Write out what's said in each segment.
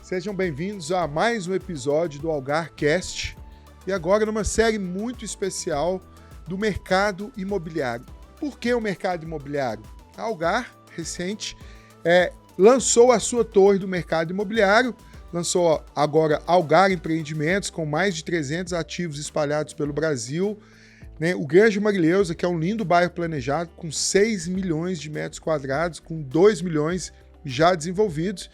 Sejam bem-vindos a mais um episódio do AlgarCast e agora numa série muito especial do mercado imobiliário. Por que o mercado imobiliário? A Algar, recente, lançou a sua torre do mercado imobiliário, lançou agora Algar Empreendimentos, com mais de 300 ativos espalhados pelo Brasil, né? O Grande Marileusa, que é um lindo bairro planejado, com 6 milhões de metros quadrados, com 2 milhões já desenvolvidos.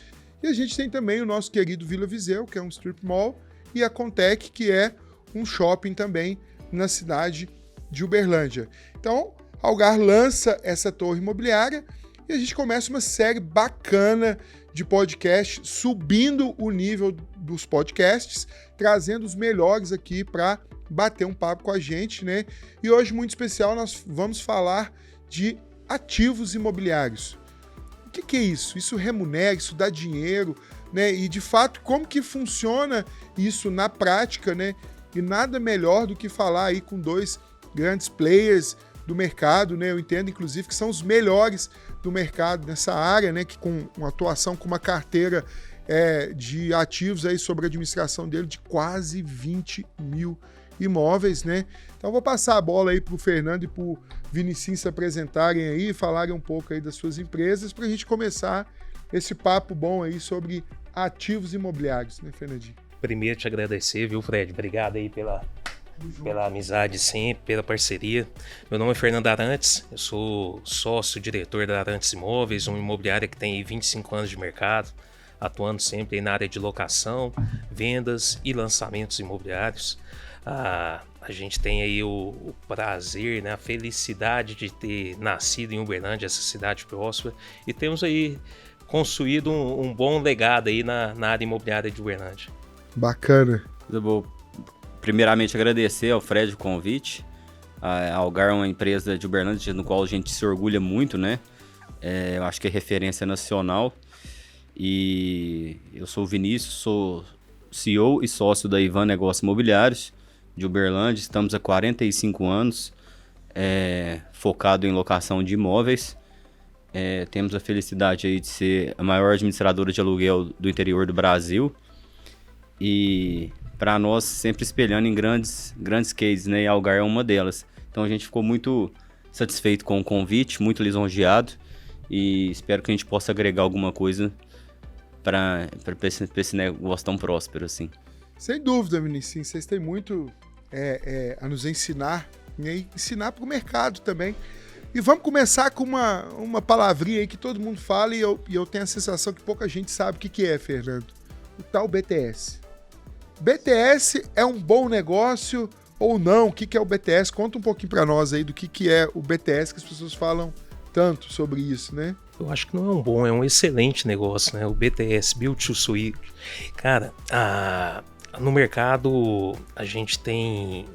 E a gente tem também o nosso querido Vila Viseu, que é um strip mall, e a Contec, que é um shopping também na cidade de Uberlândia. Então, a Algar lança essa torre imobiliária e a gente começa uma série bacana de podcast, subindo o nível dos podcasts, trazendo os melhores aqui para bater um papo com a gente, né? E hoje, muito especial, nós vamos falar de ativos imobiliários. O que é isso? Isso remunera, isso dá dinheiro, né? E, de fato, como que funciona isso na prática, né? E nada melhor do que falar aí com dois grandes players do mercado, né? Eu entendo, inclusive, que são os melhores do mercado nessa área, né? Que com uma atuação, com uma carteira de ativos aí sobre a administração dele de quase 20 mil imóveis, né? Então vou passar a bola aí para o Fernando e para o Vinicinho se apresentarem aí, falarem um pouco aí das suas empresas, para a gente começar esse papo bom aí sobre ativos imobiliários, né, Fernandinho? Primeiro te agradecer, viu, Fred? Obrigado aí pela amizade sempre, pela parceria. Meu nome é Fernando Arantes, eu sou sócio-diretor da Arantes Imóveis, uma imobiliária que tem 25 anos de mercado, atuando sempre aí na área de locação, vendas e lançamentos imobiliários. A gente tem aí o prazer, né, a felicidade de ter nascido em Uberlândia, essa cidade próspera, e temos aí construído um bom legado aí na área imobiliária de Uberlândia. Bacana. Eu vou primeiramente agradecer ao Fred o convite. A Algar é uma empresa de Uberlândia no qual a gente se orgulha muito, né? Eu acho que é referência nacional. E eu sou o Vinícius, sou CEO e sócio da Ivan Negócios Imobiliários de Uberlândia. Estamos há 45 anos focado em locação de imóveis. Temos a felicidade aí de ser a maior administradora de aluguel do interior do Brasil. E para nós, sempre espelhando em grandes cases, né? E a Algar é uma delas. Então a gente ficou muito satisfeito com o convite, muito lisonjeado. E espero que a gente possa agregar alguma coisa para esse negócio tão próspero assim. Sem dúvida, Vinicius, vocês têm muito a nos ensinar, né? E ensinar para o mercado também. E vamos começar com uma palavrinha aí que todo mundo fala e eu tenho a sensação que pouca gente sabe o que é, Fernando. O tal BTS. BTS é um bom negócio ou não? O que é o BTS? Conta um pouquinho para nós aí do que é o BTS, que as pessoas falam tanto sobre isso, né? Eu acho que não é um bom, é um excelente negócio, né? O BTS, Build to Suit. Cara, no mercado a gente tem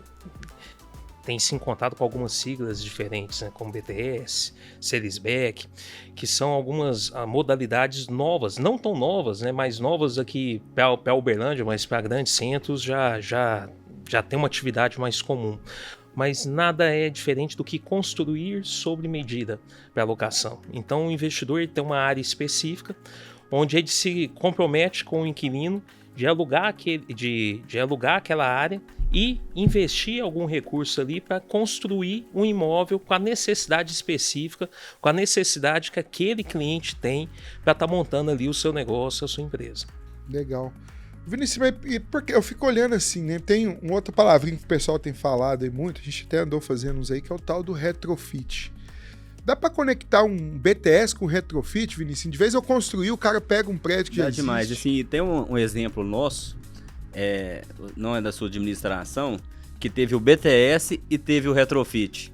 se encontrado com algumas siglas diferentes, né? Como BTS, Salisback, que são algumas modalidades novas, não tão novas, né? Mas novas aqui para Uberlândia, mas para grandes centros já tem uma atividade mais comum. Mas nada é diferente do que construir sobre medida para locação. Então o investidor tem uma área específica onde ele se compromete com o inquilino de alugar aquela área e investir algum recurso ali para construir um imóvel com a necessidade específica, com a necessidade que aquele cliente tem para estar montando ali o seu negócio, a sua empresa. Legal. Vinícius, porque eu fico olhando assim, né? Tem uma outra palavrinha que o pessoal tem falado aí muito, a gente até andou fazendo uns aí, que é o tal do retrofit. Dá para conectar um BTS com retrofit, Vinícius? De vez eu construir, o cara pega um prédio que já existe. Demais. Assim, tem um exemplo nosso, não é da sua administração, que teve o BTS e teve o retrofit,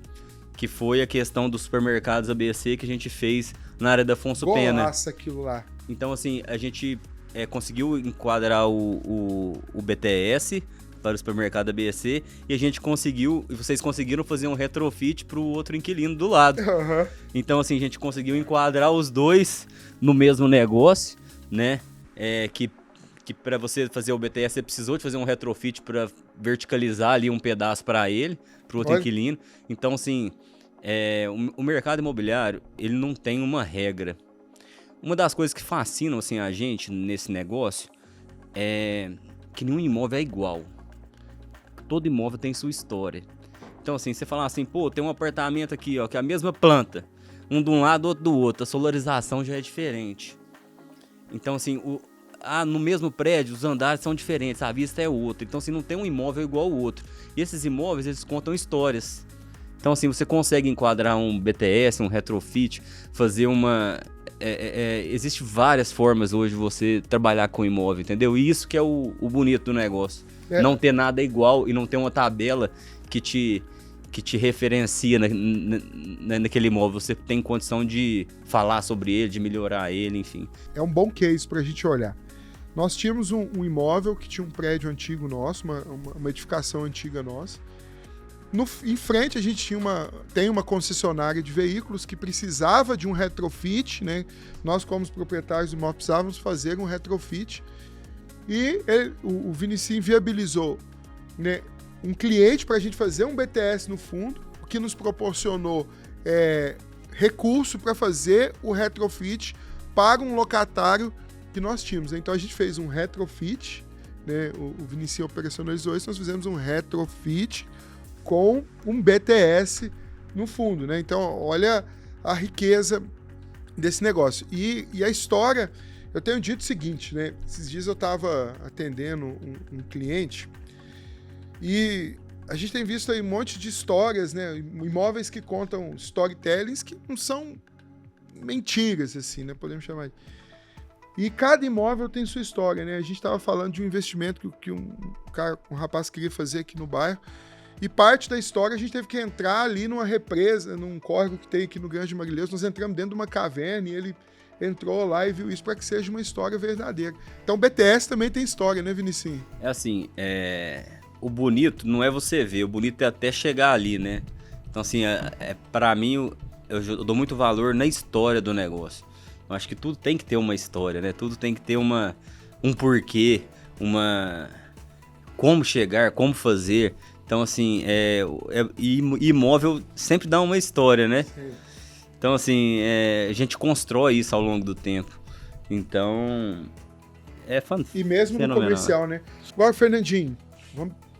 que foi a questão dos supermercados ABC que a gente fez na área da Afonso Pena. Golaço aquilo lá. Então, assim, a gente conseguiu enquadrar o BTS para o supermercado ABC e a gente conseguiu, e vocês conseguiram fazer um retrofit para o outro inquilino do lado. Uhum. Então, assim, a gente conseguiu enquadrar os dois no mesmo negócio, né? Que para você fazer o BTS, você precisou de fazer um retrofit para verticalizar ali um pedaço para ele, para o outro inquilino. Então, assim, o mercado imobiliário, ele não tem uma regra. Uma das coisas que fascinam assim, a gente nesse negócio que nenhum imóvel é igual. Todo imóvel tem sua história. Então, assim, você falar assim, pô, tem um apartamento aqui, ó, que é a mesma planta. Um de um lado, outro do outro. A solarização já é diferente. Então, assim, no mesmo prédio, os andares são diferentes, a vista é outra. Então, assim, não tem um imóvel igual ao outro. E esses imóveis, eles contam histórias. Então, assim, você consegue enquadrar um BTS, um retrofit, fazer uma... Existem várias formas hoje de você trabalhar com imóvel, entendeu? E isso que é o bonito do negócio. Não ter nada igual e não ter uma tabela que te referencia naquele imóvel. Você tem condição de falar sobre ele, de melhorar ele, enfim. É um bom case para a gente olhar. Nós tínhamos um imóvel que tinha um prédio antigo nosso, uma edificação antiga nossa. Em frente a gente tem uma concessionária de veículos que precisava de um retrofit, né? Nós, como os proprietários do imóvel, precisávamos fazer um retrofit. E o Vinicinho viabilizou, né, um cliente para a gente fazer um BTS no fundo, o que nos proporcionou recurso para fazer o retrofit para um locatário que nós tínhamos. Então a gente fez um retrofit, né, o Vinicinho operacionalizou isso, nós fizemos um retrofit com um BTS no fundo, né? Então olha a riqueza desse negócio. E a história, eu tenho dito o seguinte, né? Esses dias eu estava atendendo um cliente e a gente tem visto aí um monte de histórias, né? Imóveis que contam storytellings que não são mentiras, assim, né? Podemos chamar de... E cada imóvel tem sua história, né? A gente estava falando de um investimento que um rapaz queria fazer aqui no bairro, e parte da história a gente teve que entrar ali numa represa, num córrego que tem aqui no Grande Marilhões. Nós entramos dentro de uma caverna e ele entrou lá e viu isso para que seja uma história verdadeira. Então o BTS também tem história, né, Vinicinho? É assim, o bonito não é você ver, o bonito é até chegar ali, né? Então assim, para mim, eu dou muito valor na história do negócio. Eu acho que tudo tem que ter uma história, né? Tudo tem que ter um porquê, como chegar, como fazer. Então, assim, imóvel sempre dá uma história, né? Sim. Então, assim, a gente constrói isso ao longo do tempo. Então, é fantástico. E mesmo no comercial, né? Agora, Fernandinho,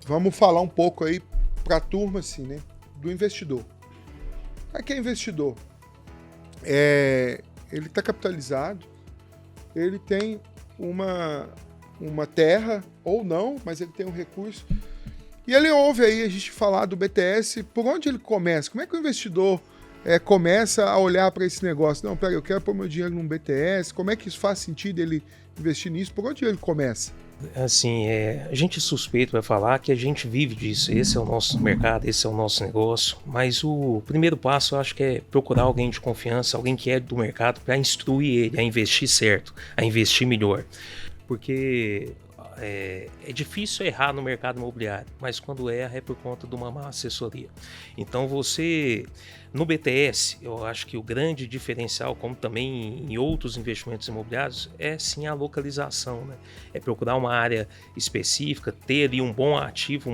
vamos falar um pouco aí pra turma, assim, né? Do investidor. Para quem é investidor? Ele está capitalizado, ele tem uma terra, ou não, mas ele tem um recurso. E ele ouve aí a gente falar do BTS, por onde ele começa? Como é que o investidor começa a olhar para esse negócio? Não, peraí, eu quero pôr meu dinheiro num BTS, como é que isso faz sentido ele investir nisso? Por onde ele começa? Assim, a gente suspeito vai falar que a gente vive disso, esse é o nosso mercado, esse é o nosso negócio, mas o primeiro passo eu acho que é procurar alguém de confiança, alguém que é do mercado para instruir ele a investir certo, a investir melhor, porque é difícil errar no mercado imobiliário, mas quando erra é por conta de uma má assessoria. Então no BTS, eu acho que o grande diferencial, como também em outros investimentos imobiliários, é sim a localização, né? É procurar uma área específica, ter ali um bom ativo,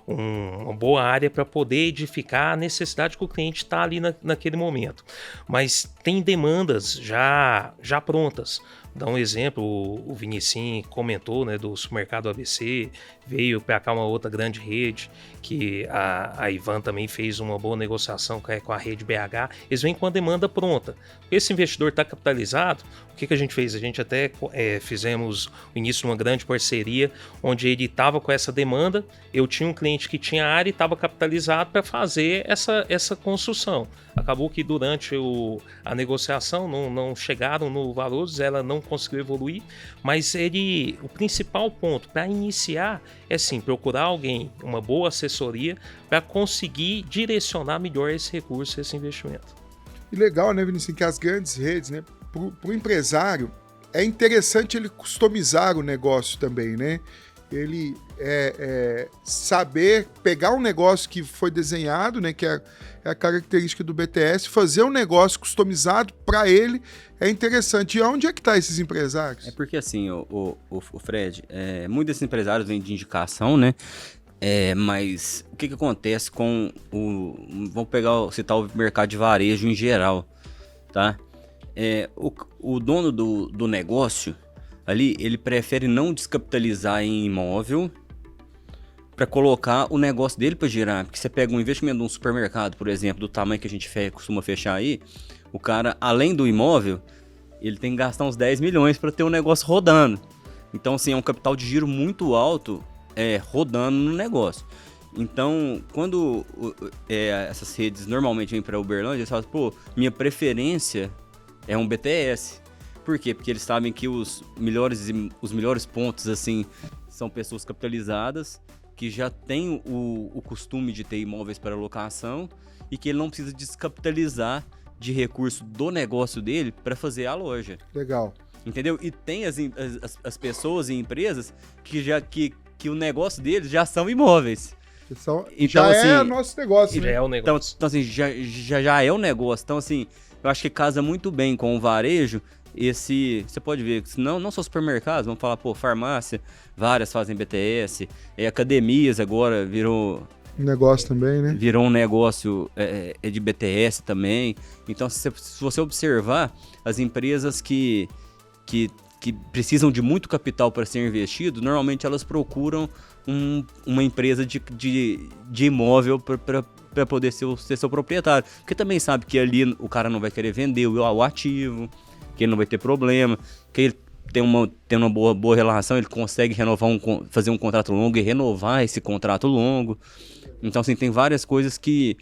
uma boa área para poder edificar a necessidade que o cliente está ali naquele momento. Mas tem demandas já prontas. Dá um exemplo, o Vinicinho comentou, né, do supermercado ABC, veio para cá uma outra grande rede, que a Ivan também fez uma boa negociação com a rede BH, eles vêm com a demanda pronta. Esse investidor está capitalizado, o que a gente fez? A gente até fizemos o início de uma grande parceria, onde ele estava com essa demanda, eu tinha um cliente que tinha área e estava capitalizado para fazer essa construção. Acabou que durante a negociação não chegaram no valor, ela não conseguiu evoluir, mas o principal ponto para iniciar é sim procurar alguém, uma boa assessoria, para conseguir direcionar melhor esse recurso, esse investimento. E legal, né, Vinícius, que as grandes redes, né, para o empresário, é interessante ele customizar o negócio também, né? Ele saber pegar um negócio que foi desenhado, né, que é a característica do BTS, fazer um negócio customizado para ele é interessante. E onde é que tá esses empresários? É porque assim, o Fred, muitos desses empresários vêm de indicação, né? Mas o que acontece com vamos citar o mercado de varejo em geral, tá? O dono do negócio, ali, ele prefere não descapitalizar em imóvel para colocar o negócio dele para girar. Porque você pega um investimento de um supermercado, por exemplo, do tamanho que a gente costuma fechar aí, o cara, além do imóvel, ele tem que gastar uns 10 milhões para ter o negócio rodando. Então, assim, é um capital de giro muito alto rodando no negócio. Então, quando essas redes normalmente vêm para Uberlândia, eles falam, pô, minha preferência é um BTS. Por quê? Porque eles sabem que os melhores pontos, assim, são pessoas capitalizadas, que já têm o costume de ter imóveis para locação e que ele não precisa descapitalizar de recurso do negócio dele para fazer a loja. Legal. Entendeu? E tem as pessoas e empresas que o negócio deles já são imóveis. Então, já é nosso negócio. Já é o negócio. Então assim, já é o negócio. Então, assim, eu acho que casa muito bem com o varejo. Você pode ver, não só supermercados, vamos falar, pô, farmácia, várias fazem BTS, academias agora virou... Um negócio também, né? Virou um negócio de BTS também. Então, se você observar, as empresas que precisam de muito capital para ser investido, normalmente elas procuram uma empresa de imóvel para poder ser seu proprietário. Porque também sabe que ali o cara não vai querer vender o ativo, que ele não vai ter problema, que ele tem uma boa relação, ele consegue fazer um contrato longo e renovar esse contrato longo. Então, assim, tem várias coisas que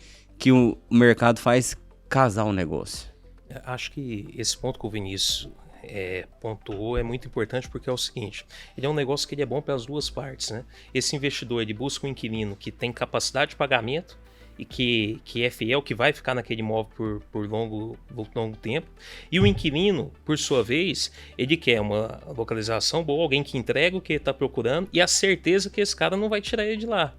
o mercado faz casar o negócio. Acho que esse ponto que o Vinícius pontuou é muito importante porque é o seguinte, ele é um negócio que ele é bom para as duas partes, né? Esse investidor, ele busca um inquilino que tem capacidade de pagamento e que é fiel, que vai ficar naquele imóvel por longo tempo. E o inquilino, por sua vez, ele quer uma localização boa, alguém que entrega o que ele está procurando e a certeza que esse cara não vai tirar ele de lá.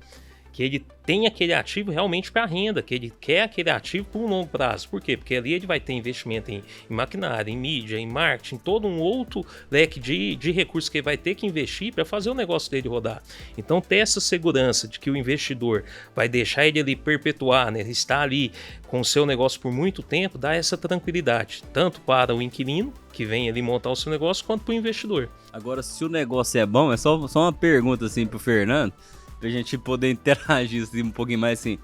Que ele tem aquele ativo realmente para renda, que ele quer aquele ativo por um longo prazo. Por quê? Porque ali ele vai ter investimento em maquinário, em mídia, em marketing, todo um outro leque de recursos que ele vai ter que investir para fazer o negócio dele rodar. Então, ter essa segurança de que o investidor vai deixar ele ali perpetuar, né, estar ali com o seu negócio por muito tempo, dá essa tranquilidade, tanto para o inquilino, que vem ali montar o seu negócio, quanto para o investidor. Agora, se o negócio é bom, é só uma pergunta assim pro Fernando, pra gente poder interagir assim, um pouquinho mais assim.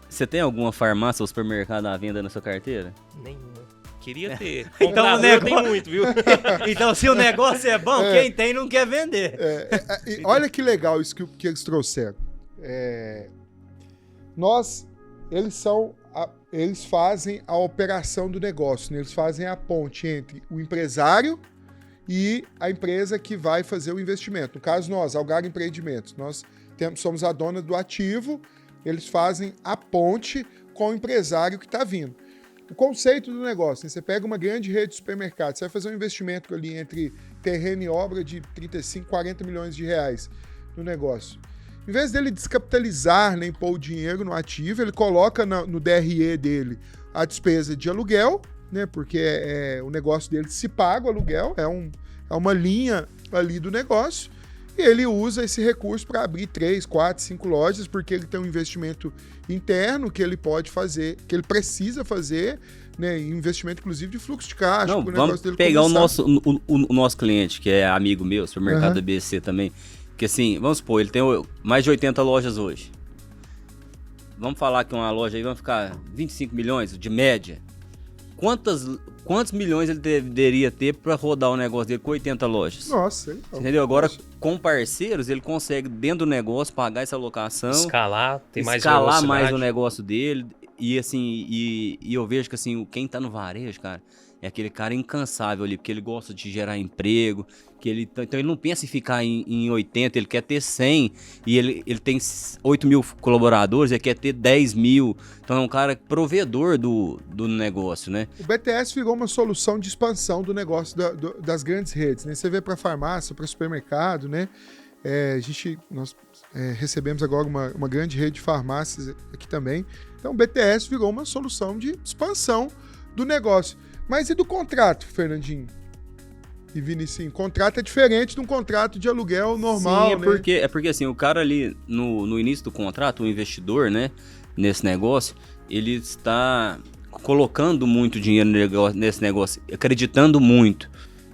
Você tem alguma farmácia ou supermercado à venda na sua carteira? Nenhuma. Queria ter. Então o negócio tem muito, viu? Então se o negócio é bom, quem tem não quer vender. Olha que legal isso que eles trouxeram. Eles fazem a operação do negócio, né? Eles fazem a ponte entre o empresário e a empresa que vai fazer o investimento. No caso, nós, Algar Empreendimentos, nós somos a dona do ativo, eles fazem a ponte com o empresário que está vindo. O conceito do negócio, né? Você pega uma grande rede de supermercados, você vai fazer um investimento ali entre terreno e obra de 35, 40 milhões de reais no negócio. Em vez dele descapitalizar, nem pôr o dinheiro no ativo, ele coloca no DRE dele a despesa de aluguel, né? Porque o negócio dele se paga o aluguel, é uma linha ali do negócio. E ele usa esse recurso para abrir 3, 4, 5 lojas, porque ele tem um investimento interno que ele pode fazer, que ele precisa fazer, né? Investimento, inclusive, de fluxo de caixa. Não, vamos pegar o nosso cliente, que é amigo meu, supermercado da BC também, que assim, vamos supor, ele tem mais de 80 lojas hoje. Vamos falar que uma loja aí vai ficar 25 milhões de média. Quantos milhões ele deveria ter para rodar o negócio dele com 80 lojas? Nossa, entendeu? Agora, com parceiros, ele consegue, dentro do negócio, pagar essa locação. Escalar mais o negócio dele. E assim, eu vejo que assim, quem tá no varejo, cara, é aquele cara incansável ali, porque ele gosta de gerar emprego, então ele não pensa em ficar em 80, ele quer ter 100, e ele tem 8 mil colaboradores, ele quer ter 10 mil, então é um cara provedor do negócio, né? O BTS virou uma solução de expansão do negócio das grandes redes, né? Você vê para farmácia, para supermercado, né? Nós recebemos agora uma grande rede de farmácias aqui também, então o BTS virou uma solução de expansão do negócio. Mas e do contrato, Fernandinho e Vinicinho? Contrato é diferente de um contrato de aluguel normal, sim, né? Porque assim, o cara ali, no início do contrato, o investidor, né, nesse negócio, ele está colocando muito dinheiro nesse negócio, acreditando muito.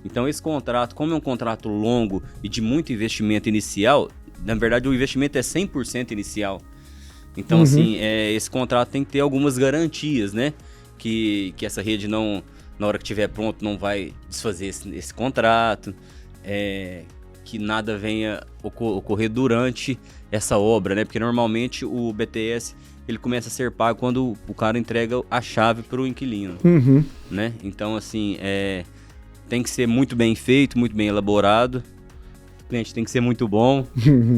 Então esse contrato, como é um contrato longo e de muito investimento inicial, na verdade o investimento é 100% inicial. Então assim, esse contrato tem que ter algumas garantias, né? Que essa rede não, na hora que estiver pronto, não vai desfazer esse contrato, que nada venha ocorrer durante essa obra, né? Porque normalmente o BTS ele começa a ser pago quando o cara entrega a chave para o inquilino, né? Então assim, tem que ser muito bem feito, muito bem elaborado. O cliente tem que ser muito bom,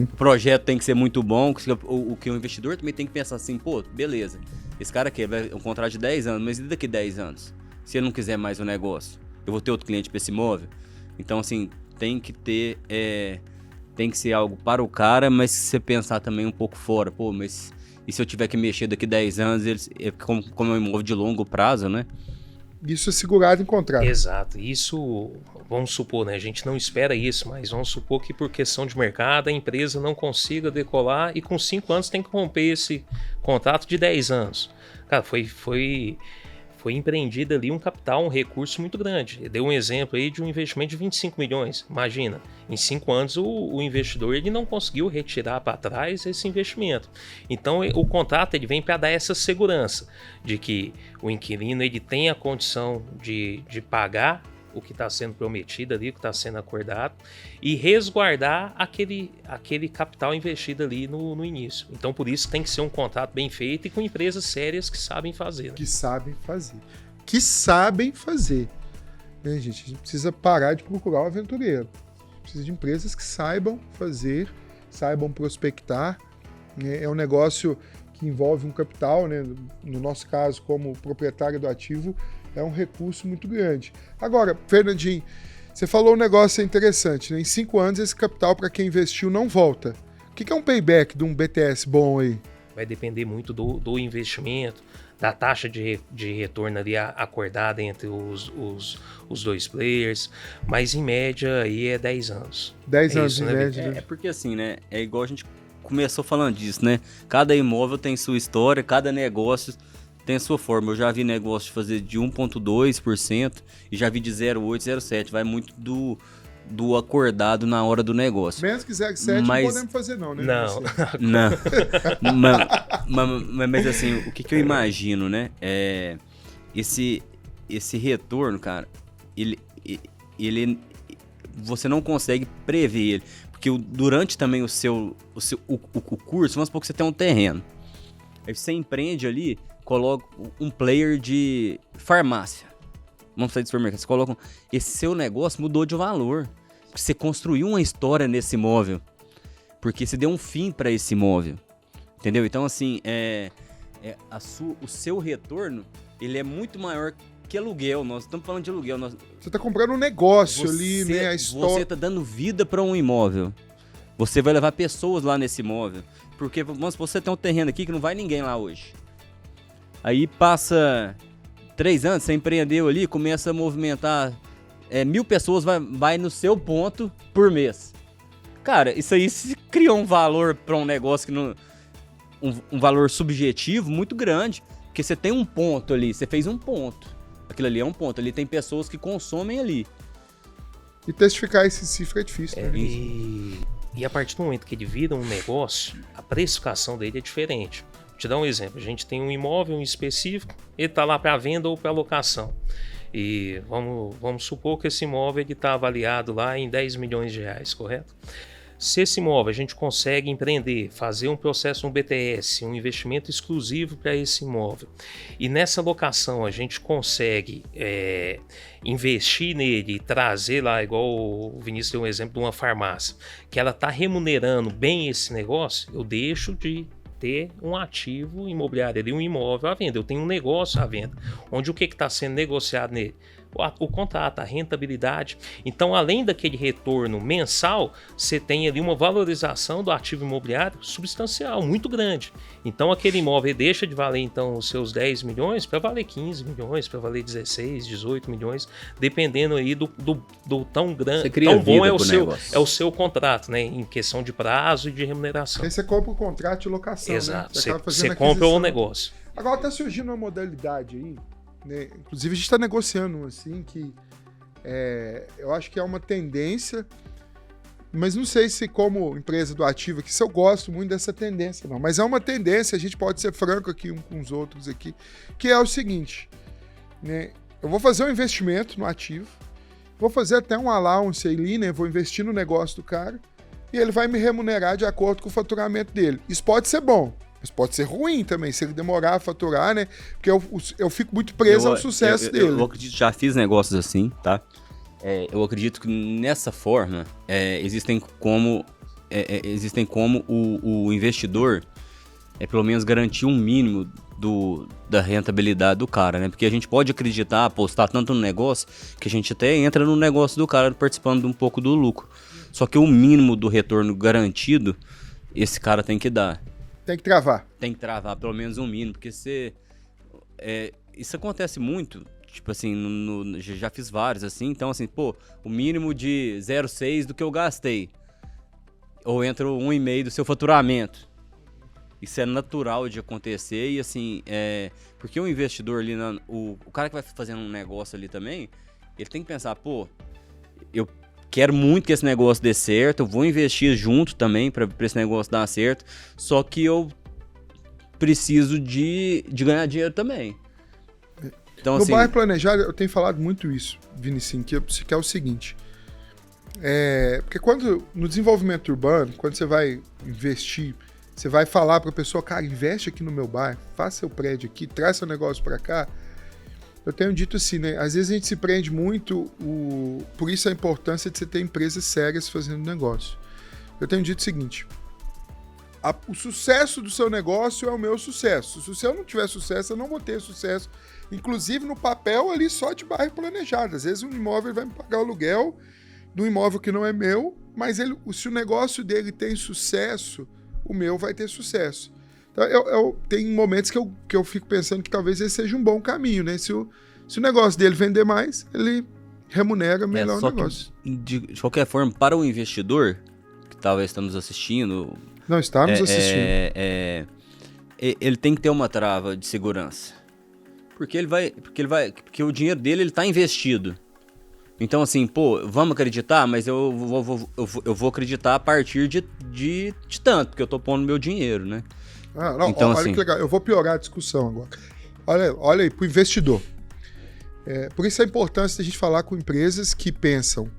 o projeto tem que ser muito bom, o que o investidor também tem que pensar assim, pô, beleza, esse cara aqui vai um contrato de 10 anos, mas e daqui 10 anos? Se ele não quiser mais o negócio, eu vou ter outro cliente para esse imóvel? Então assim, tem que ser algo para o cara, mas se você pensar também um pouco fora, pô, mas e se eu tiver que mexer daqui 10 anos, como é um imóvel de longo prazo, né? Isso é segurado em contrato. Exato. Isso, vamos supor, né? A gente não espera isso, mas vamos supor que por questão de mercado a empresa não consiga decolar e com 5 anos tem que romper esse contrato de 10 anos. Cara, foi empreendido ali um capital, um recurso muito grande. Deu um exemplo aí de um investimento de 25 milhões. Imagina, em 5 anos o investidor ele não conseguiu retirar para trás esse investimento. Então o contrato ele vem para dar essa segurança de que o inquilino ele tem a condição de pagar o que está sendo prometido ali, o que está sendo acordado, e resguardar aquele capital investido ali no início. Então, por isso, tem que ser um contrato bem feito e com empresas sérias que sabem fazer. Né? Que sabem fazer. Né, gente? A gente precisa parar de procurar o aventureiro. Precisa de empresas que saibam fazer, saibam prospectar. Né? É um negócio que envolve um capital, né? No nosso caso, como proprietário do ativo, é um recurso muito grande. Agora, Fernandinho, você falou um negócio interessante, né? Em 5 anos esse capital para quem investiu não volta. O que é um payback de um BTS bom aí? Vai depender muito do investimento, da taxa de retorno ali acordada entre os dois players, mas em média aí é 10 anos. 10 anos isso, em né, média. É porque assim, né? É igual a gente começou falando disso, né? Cada imóvel tem sua história, cada negócio tem a sua forma. Eu já vi negócio de fazer de 1,2% e já vi de 0,8%, 0,7%. Vai muito do acordado na hora do negócio. Menos que 0,7% mas não podemos fazer não, né? Não. Mas assim, o que eu imagino, né? Esse retorno, cara, ele você não consegue prever ele. Porque durante também o curso, vamos supor que você tem um terreno. Aí você empreende ali, coloca um player de farmácia. Vamos sair de supermercado. Você coloca. Esse seu negócio mudou de valor. Você construiu uma história nesse imóvel. Porque você deu um fim para esse imóvel. Entendeu? Então, assim, o seu retorno ele é muito maior que aluguel. Nós estamos falando de aluguel. Você está comprando um negócio ali, né? A história. Você está dando vida para um imóvel. Você vai levar pessoas lá nesse imóvel. Porque, vamos supor, você tem um terreno aqui que não vai ninguém lá hoje. Aí passa 3 anos, você empreendeu ali, começa a movimentar 1.000 pessoas, vai no seu ponto por mês. Cara, isso aí se criou um valor para um negócio que não, um valor subjetivo muito grande. Porque você tem um ponto ali, você fez um ponto. Aquilo ali é um ponto, ali tem pessoas que consomem ali. E testificar esse cifra é difícil, né? E a partir do momento que ele vira um negócio, a precificação dele é diferente. Vou te dar um exemplo. A gente tem um imóvel específico, ele está lá para venda ou para locação. E vamos supor que esse imóvel está avaliado lá em 10 milhões de reais, correto? Se esse imóvel a gente consegue empreender, fazer um processo no BTS, um investimento exclusivo para esse imóvel, e nessa locação a gente consegue investir nele e trazer lá, igual o Vinícius deu um exemplo de uma farmácia, que ela está remunerando bem esse negócio, eu deixo de ter um ativo imobiliário ali, um imóvel à venda. Eu tenho um negócio à venda, onde o que está sendo negociado nele? O contrato, a rentabilidade. Então, além daquele retorno mensal, você tem ali uma valorização do ativo imobiliário substancial, muito grande. Então, aquele imóvel deixa de valer então os seus 10 milhões para valer 15 milhões, para valer 16, 18 milhões, dependendo aí do tão grande, tão bom é o seu contrato, né? Em questão de prazo e de remuneração. Aí você compra o contrato de locação. Exato, né? você compra o negócio. Agora está surgindo uma modalidade aí, né? Inclusive a gente está negociando assim que Eu acho que é uma tendência, mas não sei se como empresa do ativo aqui, se eu gosto muito dessa tendência, não. Mas é uma tendência, a gente pode ser franco aqui um com os outros aqui, que é o seguinte, né? Eu vou fazer um investimento no ativo, vou fazer até um allowance ali, né? Vou investir no negócio do cara e ele vai me remunerar de acordo com o faturamento dele. Isso pode ser bom, mas pode ser ruim também, se ele demorar a faturar, né? Porque eu fico muito preso ao sucesso dele. Eu acredito, já fiz negócios assim, tá? Eu acredito que nessa forma existem como o investidor pelo menos garantir um mínimo da rentabilidade do cara, né? Porque a gente pode acreditar, apostar tanto no negócio, que a gente até entra no negócio do cara participando de um pouco do lucro. Só que o mínimo do retorno garantido, esse cara tem que dar. Tem que travar. Tem que travar pelo menos um mínimo, porque isso acontece muito, tipo assim, já fiz vários assim, então assim, pô, o mínimo de 0,6 do que eu gastei, ou entra 1,5 do seu faturamento. Isso é natural de acontecer e assim, porque o investidor ali, o cara que vai fazendo um negócio ali também, ele tem que pensar, pô, eu quero muito que esse negócio dê certo, eu vou investir junto também para esse negócio dar certo, só que eu preciso de ganhar dinheiro também. Então, no assim, bairro planejado, eu tenho falado muito isso, Vinicinho, que é o seguinte, porque no desenvolvimento urbano, quando você vai investir, você vai falar para a pessoa, cara, investe aqui no meu bairro, faça seu prédio aqui, traz seu negócio para cá. Eu tenho dito assim, né? Às vezes a gente se prende muito, por isso a importância de você ter empresas sérias fazendo negócio. Eu tenho dito o seguinte, o sucesso do seu negócio é o meu sucesso. Se eu não tiver sucesso, eu não vou ter sucesso. Inclusive no papel ali só de bairro planejado. Às vezes um imóvel vai me pagar o aluguel de um imóvel que não é meu, mas se o negócio dele tem sucesso, o meu vai ter sucesso. Então, tem momentos que eu fico pensando que talvez esse seja um bom caminho, né? Se o negócio dele vender mais, ele remunera melhor o negócio. De qualquer forma, para o investidor, que talvez está nos assistindo... Não, está nos assistindo. Ele tem que ter uma trava de segurança. Porque o dinheiro dele está investido. Então, assim, pô, vamos acreditar, mas eu vou acreditar a partir de tanto, porque eu tô pondo meu dinheiro, né? Não, então, olha assim, que legal, eu vou piorar a discussão agora. Olha aí, pro investidor. Por isso a importância da gente falar com empresas que pensam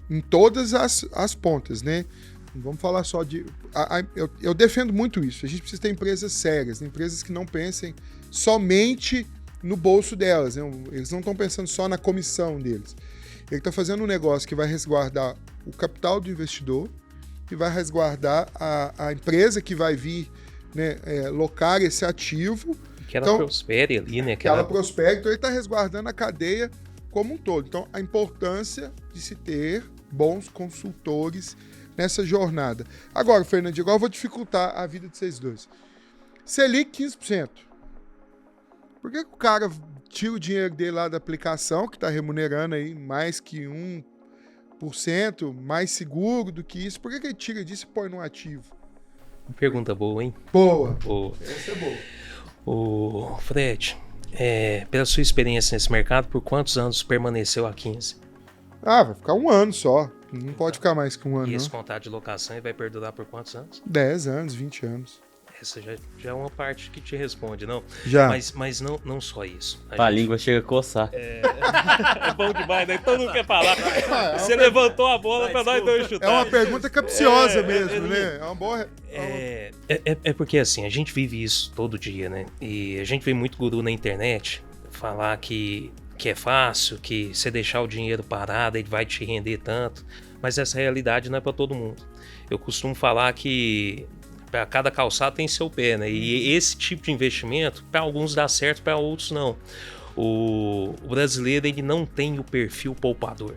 em todas as pontas, né? Não vamos falar só de... Eu defendo muito isso, a gente precisa ter empresas sérias, empresas que não pensem somente no bolso delas, né? Eles não estão pensando só na comissão deles. Ele está fazendo um negócio que vai resguardar o capital do investidor, que vai resguardar a empresa que vai vir, né, locar esse ativo. Que ela prospere ali, né? Que ela prospere, então ele está resguardando a cadeia como um todo. Então, a importância de se ter bons consultores nessa jornada. Agora, Fernandinho, agora eu vou dificultar a vida de vocês dois. Selic 15%. Por que o cara tira o dinheiro dele lá da aplicação, que está remunerando aí mais que 1%, mais seguro do que isso? Por que ele tira disso e põe no ativo? Pergunta boa, hein? Boa. Essa é boa. Ô, Fred, pela sua experiência nesse mercado, por quantos anos permaneceu a 15? Vai ficar um ano só. Não pode ficar mais que um ano, E esse não. contrato de locação vai perdurar por quantos anos? 10 anos, 20 anos. Essa já é uma parte que te responde, não? Já. Mas não só isso. A língua chega a coçar. É bom demais, né? Todo mundo quer falar. Você levantou a bola pra nós dois chutar. É uma pergunta capciosa mesmo, né? É uma boa... É porque assim, a gente vive isso todo dia, né? E a gente vê muito guru na internet falar que é fácil, que você deixar o dinheiro parado, ele vai te render tanto. Mas essa realidade não é pra todo mundo. Eu costumo falar que para cada calçado tem seu pé, né? E esse tipo de investimento, para alguns dá certo, para outros não. O brasileiro, ele não tem o perfil poupador.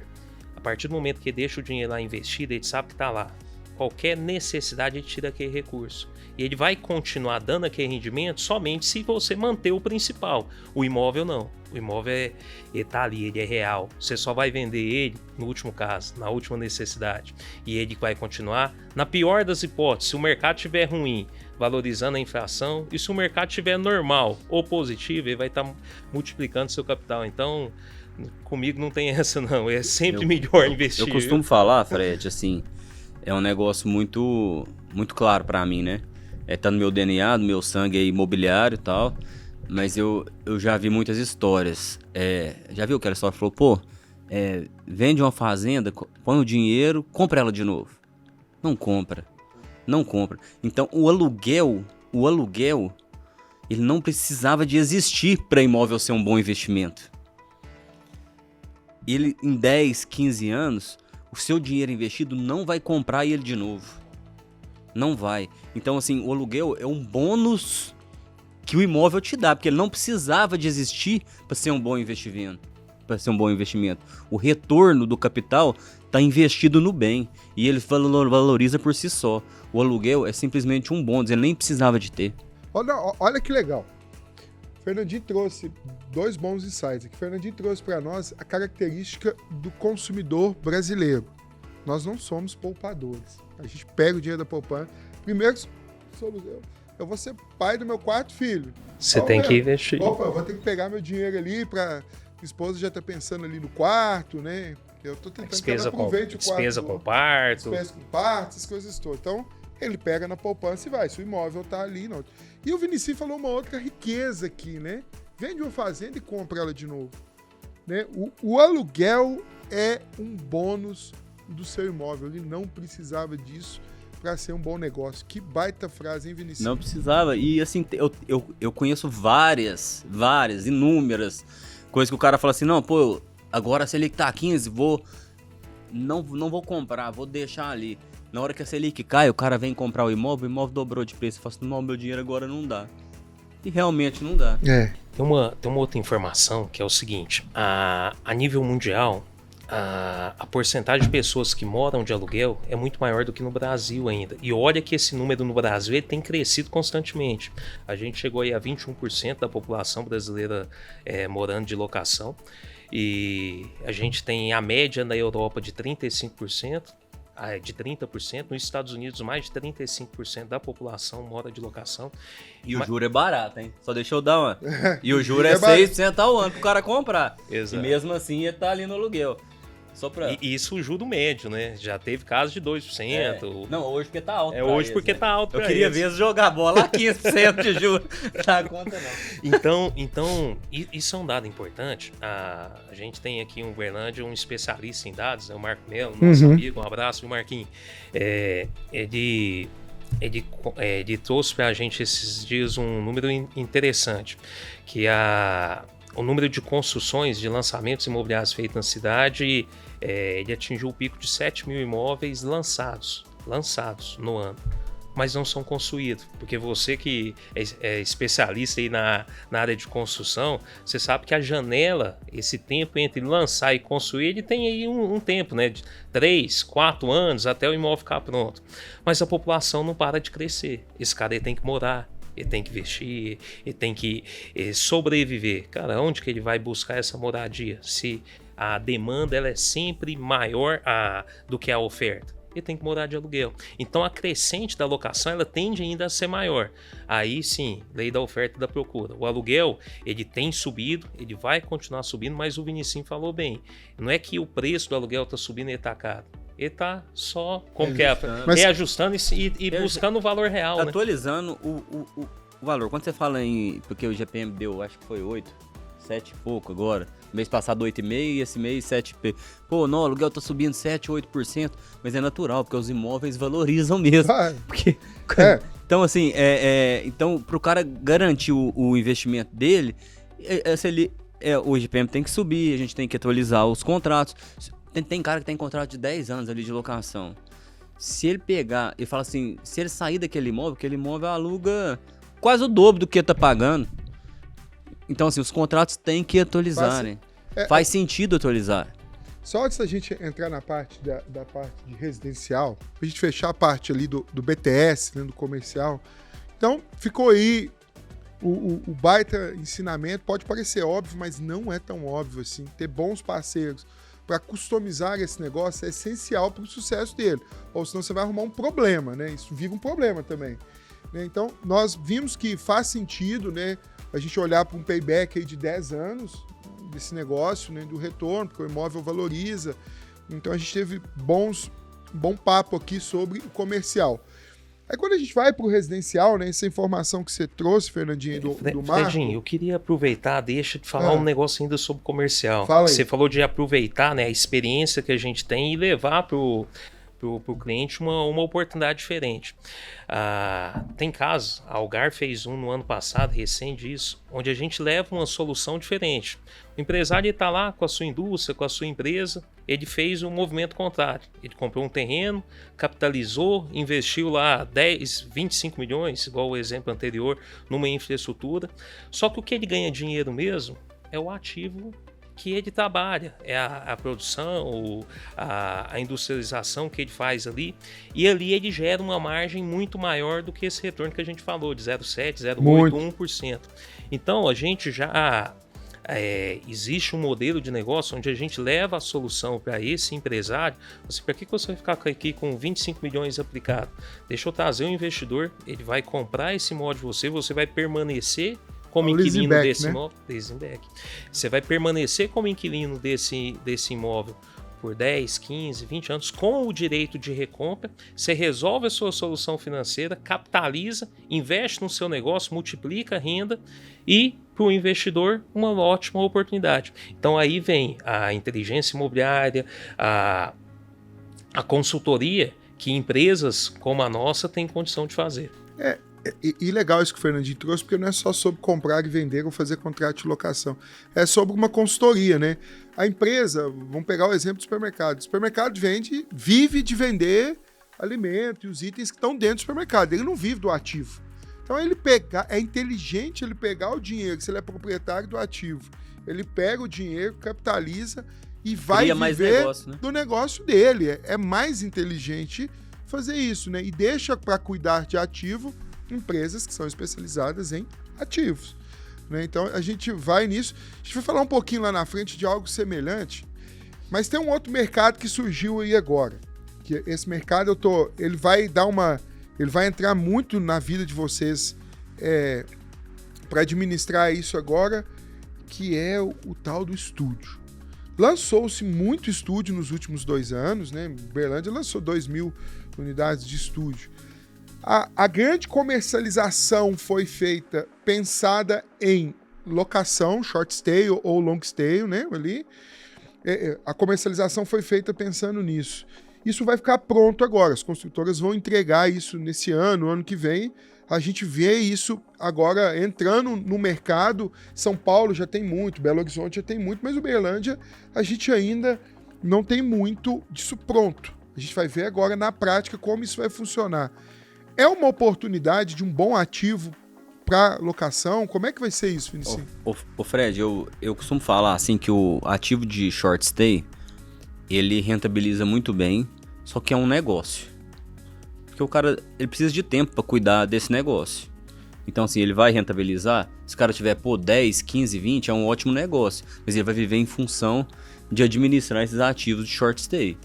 A partir do momento que ele deixa o dinheiro lá investido, ele sabe que está lá. Qualquer necessidade, ele tira aquele recurso. E ele vai continuar dando aquele rendimento somente se você manter o principal. O imóvel não. O imóvel ele tá ali, ele é real. Você só vai vender ele no último caso, na última necessidade. E ele vai continuar. Na pior das hipóteses, se o mercado estiver ruim, valorizando a inflação, e se o mercado estiver normal ou positivo, ele vai estar multiplicando seu capital. Então, Comigo não tem essa, não. É sempre melhor investir. Eu costumo falar, Fred, assim, é um negócio muito, muito claro pra mim, né? Tá no meu DNA, no meu sangue imobiliário e tal, mas eu já vi muitas histórias. Já viu aquela história? Falou, pô, vende uma fazenda, põe o dinheiro, compra ela de novo. Não compra. Então, o aluguel, ele não precisava de existir para imóvel ser um bom investimento. Ele, em 10, 15 anos, o seu dinheiro investido não vai comprar ele de novo. Não vai. Então, assim, o aluguel é um bônus que o imóvel te dá, porque ele não precisava de existir para ser um bom investimento. O retorno do capital está investido no bem e ele valoriza por si só. O aluguel é simplesmente um bônus, ele nem precisava de ter. Olha que legal. Fernandinho trouxe 2 bons insights aqui. Fernandinho trouxe para nós a característica do consumidor brasileiro. Nós não somos poupadores. A gente pega o dinheiro da poupança. Primeiro, eu vou ser pai do meu 4º filho. Você tem que investir. Opa, eu vou ter que pegar meu dinheiro ali para... Minha esposa já tá pensando ali no quarto, né? Eu tô tentando despesa com parto. Despesa com parto, essas coisas todas. Então, ele pega na poupança e vai. Se o imóvel tá ali, não. E o Vinicius falou uma outra riqueza aqui, né? Vende uma fazenda e compra ela de novo. Né? O aluguel é um bônus do seu imóvel. Ele não precisava disso para ser um bom negócio. Que baita frase, hein, Vinicius? Não precisava. E assim, eu conheço várias, inúmeras coisas que o cara fala assim, não, pô, agora a Selic tá 15, não vou comprar, vou deixar ali. Na hora que a Selic cai, o cara vem comprar o imóvel dobrou de preço. Eu falo assim, não, meu dinheiro agora não dá. E realmente não dá. Tem uma outra informação que é o seguinte, a nível mundial, a porcentagem de pessoas que moram de aluguel é muito maior do que no Brasil ainda. E olha que esse número no Brasil ele tem crescido constantemente. A gente chegou aí a 21% da população brasileira morando de locação. E a gente tem a média na Europa de 35%. De 30%, nos Estados Unidos mais de 35% da população mora de locação. E o juro é barato, hein? Só deixa eu dar uma. E o juro é 6% ao ano pro cara comprar. Exato. E mesmo assim ele tá ali no aluguel. Só pra... E isso o juro médio, né? Já teve casos de 2%. Não, hoje porque tá alto. Hoje porque tá alto. Eu queria ver jogar bola a 15% de juros. Não dá conta, não. Então, isso é um dado importante. A gente tem aqui um Berlândia, um especialista em dados, o Marco Melo, nosso amigo. Um abraço, viu, Marquinhos? Ele trouxe pra gente esses dias um número interessante, que o número de construções, de lançamentos imobiliários feitos na cidade, ele atingiu o pico de 7 mil imóveis lançados no ano, mas não são construídos, porque você que é especialista aí na área de construção, você sabe que a janela, esse tempo entre lançar e construir, ele tem aí um tempo, né, de 3, 4 anos até o imóvel ficar pronto, mas a população não para de crescer, esse cara ele tem que morar, ele tem que investir, ele tem que sobreviver. Cara, onde que ele vai buscar essa moradia? Se a demanda ela é sempre maior do que a oferta. Ele tem que morar de aluguel. Então a crescente da locação ela tende ainda a ser maior. Aí sim, lei da oferta e da procura. O aluguel ele tem subido, ele vai continuar subindo, mas o Vinicius falou bem. Não é que o preço do aluguel está subindo e está caro. Ele tá só reajustando e buscando o valor real, atualizando, né? o valor. Quando você fala em... Porque o GPM deu, acho que foi 8, 7 e pouco agora. Mês passado 8,5 e esse mês 7. Pô, não, o aluguel tá subindo 7, 8%. Mas é natural, porque os imóveis valorizam mesmo. Porque, então, assim, então, pro cara garantir o investimento dele, o GPM tem que subir, a gente tem que atualizar os contratos. Tem cara que tem contrato de 10 anos ali de locação. Se ele pegar e falar assim, se ele sair daquele imóvel aluga quase o dobro do que ele tá pagando. Então, assim, os contratos têm que atualizarem. Faz sentido atualizar. Só antes da gente entrar na parte da parte de residencial, pra gente fechar a parte ali do BTS, né, do comercial. Então, ficou aí o baita ensinamento. Pode parecer óbvio, mas não é tão óbvio assim. Ter bons parceiros para customizar esse negócio é essencial para o sucesso dele. Ou senão você vai arrumar um problema, né? Isso vira um problema também. Né? Então, nós vimos que faz sentido, né, a gente olhar para um payback aí de 10 anos, desse negócio, né, do retorno, porque o imóvel valoriza. Então a gente teve bom papo aqui sobre o comercial. Aí quando a gente vai para o residencial, né, essa informação que você trouxe, Fernandinho, do Marco... Fredinho, eu queria aproveitar, deixa de falar um negócio ainda sobre comercial. Fala aí. Você falou de aproveitar, né, a experiência que a gente tem e levar para o cliente uma oportunidade diferente. Tem casos, a Algar fez um no ano passado, recente isso, onde a gente leva uma solução diferente. O empresário está lá com a sua indústria, com a sua empresa, ele fez um movimento contrário. Ele comprou um terreno, capitalizou, investiu lá 10, 25 milhões, igual o exemplo anterior, numa infraestrutura. Só que o que ele ganha dinheiro mesmo é o ativo que ele trabalha, é a produção, a industrialização que ele faz ali, e ali ele gera uma margem muito maior do que esse retorno que a gente falou, de 0,7%, 0,8%, 1%. Então, a gente já... existe um modelo de negócio onde a gente leva a solução para esse empresário. Para que você vai ficar aqui com 25 milhões aplicado? Deixa eu trazer um investidor, ele vai comprar esse imóvel de você vai permanecer como inquilino desse imóvel. Você vai permanecer como inquilino desse imóvel por 10, 15, 20 anos, com o direito de recompra. Você resolve a sua solução financeira, capitaliza, investe no seu negócio, multiplica a renda e, para o investidor, uma ótima oportunidade. Então aí vem a inteligência imobiliária, a consultoria que empresas como a nossa têm condição de fazer. E legal isso que o Fernandinho trouxe, porque não é só sobre comprar e vender ou fazer contrato de locação. É sobre uma consultoria, né? A empresa, vamos pegar o exemplo do supermercado. O supermercado vive de vender alimento e os itens que estão dentro do supermercado. Ele não vive do ativo. Então é inteligente ele pegar o dinheiro, se ele é proprietário do ativo. Ele pega o dinheiro, capitaliza e vai viver mais negócio, né? do negócio dele. É mais inteligente fazer isso, né? E deixa para cuidar de ativo empresas que são especializadas em ativos, né? Então a gente vai nisso. A gente vai falar um pouquinho lá na frente de algo semelhante, mas tem um outro mercado que surgiu aí agora. Que esse mercado ele vai entrar muito na vida de vocês para administrar isso agora, que é o tal do estúdio. Lançou-se muito estúdio nos últimos 2 anos, né? Uberlândia lançou 2.000 unidades de estúdio. A grande comercialização foi feita pensada em locação, short stay ou long stay, né? Ali. A comercialização foi feita pensando nisso. Isso vai ficar pronto agora. As construtoras vão entregar isso nesse ano que vem. A gente vê isso agora entrando no mercado. São Paulo já tem muito, Belo Horizonte já tem muito, mas Uberlândia a gente ainda não tem muito disso pronto. A gente vai ver agora na prática como isso vai funcionar. É uma oportunidade de um bom ativo para locação? Como é que vai ser isso, Vinicius? Ô Fred, eu costumo falar assim que o ativo de short stay, ele rentabiliza muito bem, só que é um negócio. Porque o cara, ele precisa de tempo para cuidar desse negócio. Então assim, ele vai rentabilizar, se o cara tiver 10, 15, 20, é um ótimo negócio. Mas ele vai viver em função de administrar esses ativos de short stay.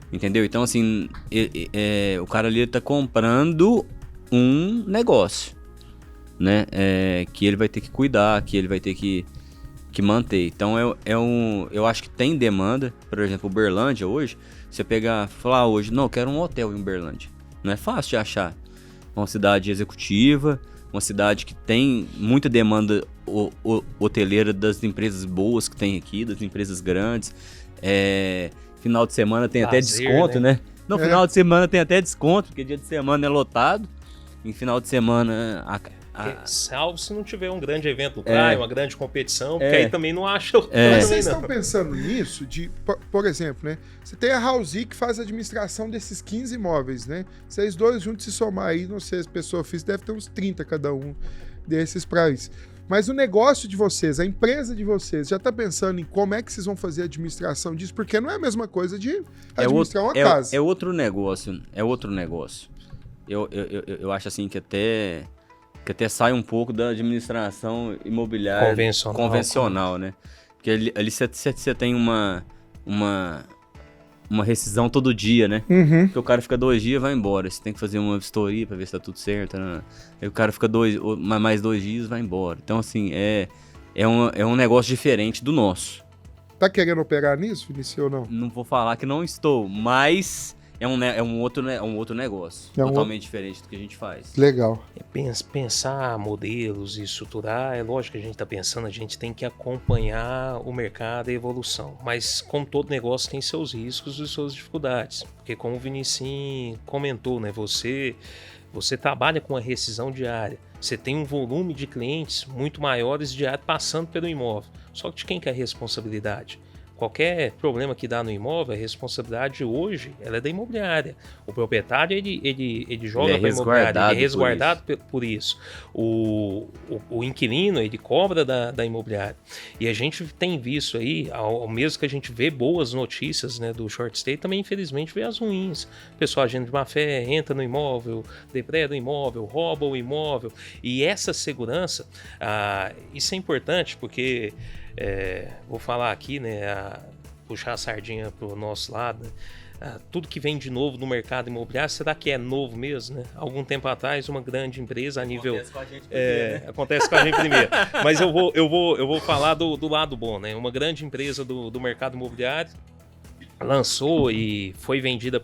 Entendeu? Então, assim, o cara ali tá comprando um negócio, né? Que ele vai ter que cuidar, que ele vai ter que manter. Então, eu acho que tem demanda. Por exemplo, Uberlândia hoje, você falar hoje, não, eu quero um hotel em Uberlândia. Não é fácil de achar. Uma cidade executiva, uma cidade que tem muita demanda hoteleira das empresas boas que tem aqui, das empresas grandes. Final de semana tem até desconto, né? No final de semana tem até desconto, porque dia de semana é lotado. Em final de semana... Salvo se não tiver um grande evento no praia, uma grande competição, porque aí também não acha... Mas vocês estão pensando nisso, por exemplo, né? Você tem a Housey que faz a administração desses 15 imóveis, né? Vocês dois juntos se somar aí, não sei, as pessoas físicas deve ter uns 30 cada um desses para isso. Mas o negócio de vocês, a empresa de vocês, já está pensando em como é que vocês vão fazer a administração disso? Porque não é a mesma coisa de administrar uma casa. É outro negócio, Eu acho assim que até sai um pouco da administração imobiliária convencional, né? Porque ali você tem uma rescisão todo dia, né? Uhum. Porque o cara fica 2 dias e vai embora. Você tem que fazer uma vistoria pra ver se tá tudo certo, né? Aí o cara fica mais 2 dias e vai embora. Então, assim, é é um negócio diferente do nosso. Tá querendo operar nisso, Vinicius, ou não? Não vou falar que não estou, mas é um outro negócio. Totalmente diferente do que a gente faz. Legal. Pensar modelos e estruturar, é lógico que a gente está pensando, a gente tem que acompanhar o mercado e a evolução. Mas como todo negócio tem seus riscos e suas dificuldades. Porque como o Vinicius comentou, né, você trabalha com a rescisão diária. Você tem um volume de clientes muito maiores diário passando pelo imóvel. Só que de quem que é a responsabilidade? Qualquer problema que dá no imóvel, a responsabilidade hoje ela é da imobiliária. O proprietário ele joga para a imobiliária, ele é resguardado por isso. O inquilino ele cobra da imobiliária. E a gente tem visto aí, ao mesmo que a gente vê boas notícias, né, do short stay, também infelizmente vê as ruins. O pessoal agindo de má fé, entra no imóvel, depreda o imóvel, rouba o imóvel. E essa segurança, isso é importante porque... vou falar aqui, né, puxar a sardinha para o nosso lado, né, tudo que vem de novo no mercado imobiliário, será que é novo mesmo? Né? Algum tempo atrás, uma grande empresa a nível... Acontece com a gente primeiro, né? Acontece com a gente primeiro. Mas eu vou falar do lado bom, né? Uma grande empresa do mercado imobiliário lançou e foi vendida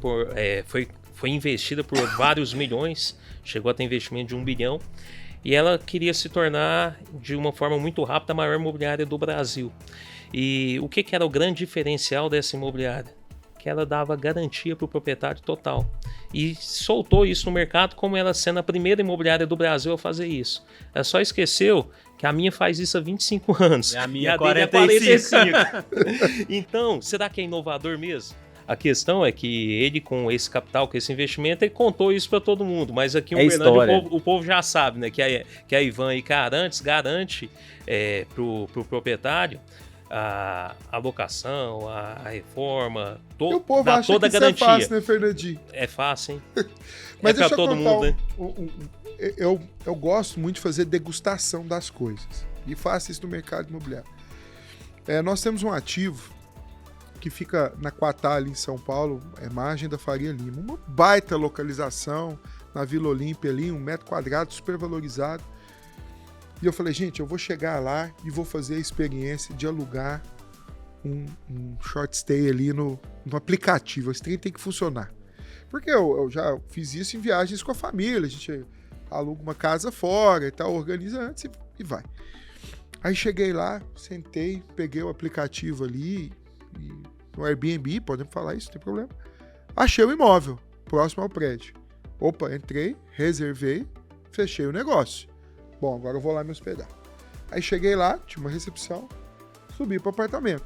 foi investida por vários milhões, chegou a ter investimento de 1 bilhão, e ela queria se tornar, de uma forma muito rápida, a maior imobiliária do Brasil. E o que era o grande diferencial dessa imobiliária? Que ela dava garantia para o proprietário total. E soltou isso no mercado como ela sendo a primeira imobiliária do Brasil a fazer isso. Ela só esqueceu que a minha faz isso há 25 anos. E a minha 45. Então, será que é inovador mesmo? A questão é que ele, com esse capital, com esse investimento, ele contou isso para todo mundo. Mas aqui em Uberlândia o povo já sabe, né, que a Ivan e Carantes garante pro proprietário a locação, a reforma, e o povo dá acha toda que a garantia. Isso é fácil, né, Fernandinho? É fácil, hein? Mas para todo mundo, né? Eu gosto muito de fazer degustação das coisas. E faço isso no mercado imobiliário. Nós temos um ativo que fica na Quatá, ali em São Paulo, margem da Faria Lima. Uma baita localização na Vila Olímpia ali, 1 metro quadrado, super valorizado. E eu falei, gente, eu vou chegar lá e vou fazer a experiência de alugar um short stay ali no aplicativo. Esse trem tem que funcionar. Porque eu já fiz isso em viagens com a família, a gente aluga uma casa fora e tal, organiza antes e vai. Aí cheguei lá, sentei, peguei o aplicativo ali, no Airbnb, podemos falar isso, não tem problema. Achei o imóvel, próximo ao prédio. Opa, entrei, reservei, fechei o negócio. Bom, agora eu vou lá me hospedar. Aí cheguei lá, tinha uma recepção, subi para o apartamento.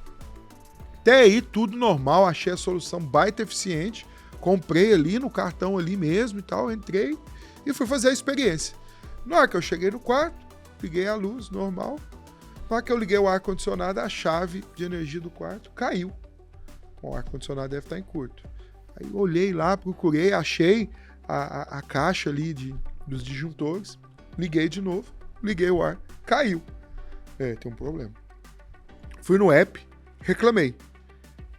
Até aí, tudo normal, achei a solução baita eficiente, comprei ali no cartão ali mesmo e tal, entrei e fui fazer a experiência. Na hora que eu cheguei no quarto, liguei a luz, normal. Na hora que eu liguei o ar-condicionado, a chave de energia do quarto caiu. Bom, o ar-condicionado deve estar em curto. Aí eu olhei lá, procurei, achei a caixa ali dos disjuntores, liguei de novo, liguei o ar, caiu. Tem um problema. Fui no app, reclamei.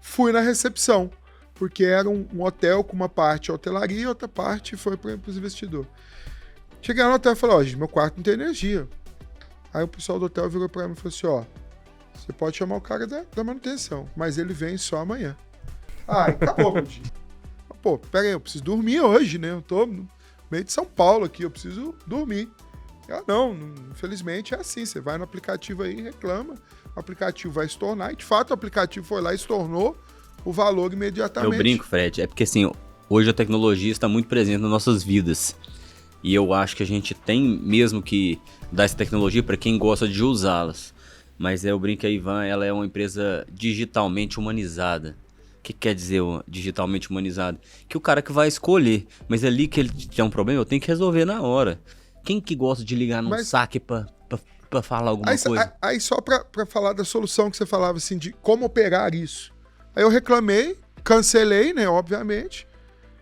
Fui na recepção, porque era um hotel com uma parte hotelaria e outra parte foi para os investidores. Cheguei no hotel e falei, gente, meu quarto não tem energia. Aí o pessoal do hotel virou para mim e falou assim, você pode chamar o cara da manutenção, mas ele vem só amanhã. Acabou, meu dia. Pô, pera aí, eu preciso dormir hoje, né? Eu tô no meio de São Paulo aqui, eu preciso dormir. Não, infelizmente é assim, você vai no aplicativo aí, reclama, o aplicativo vai estornar, e de fato o aplicativo foi lá e estornou o valor imediatamente. Eu brinco, Fred, é porque assim, hoje a tecnologia está muito presente nas nossas vidas. E eu acho que a gente tem mesmo que dar essa tecnologia para quem gosta de usá-las. Mas eu brinco que a Ivan, ela é uma empresa digitalmente humanizada. O que quer dizer digitalmente humanizada? Que o cara que vai escolher, mas ali que ele tem um problema, eu tenho que resolver na hora. Quem que gosta de ligar num saque pra falar alguma coisa? Aí só pra falar da solução que você falava, assim, de como operar isso. Aí eu reclamei, cancelei, né, obviamente.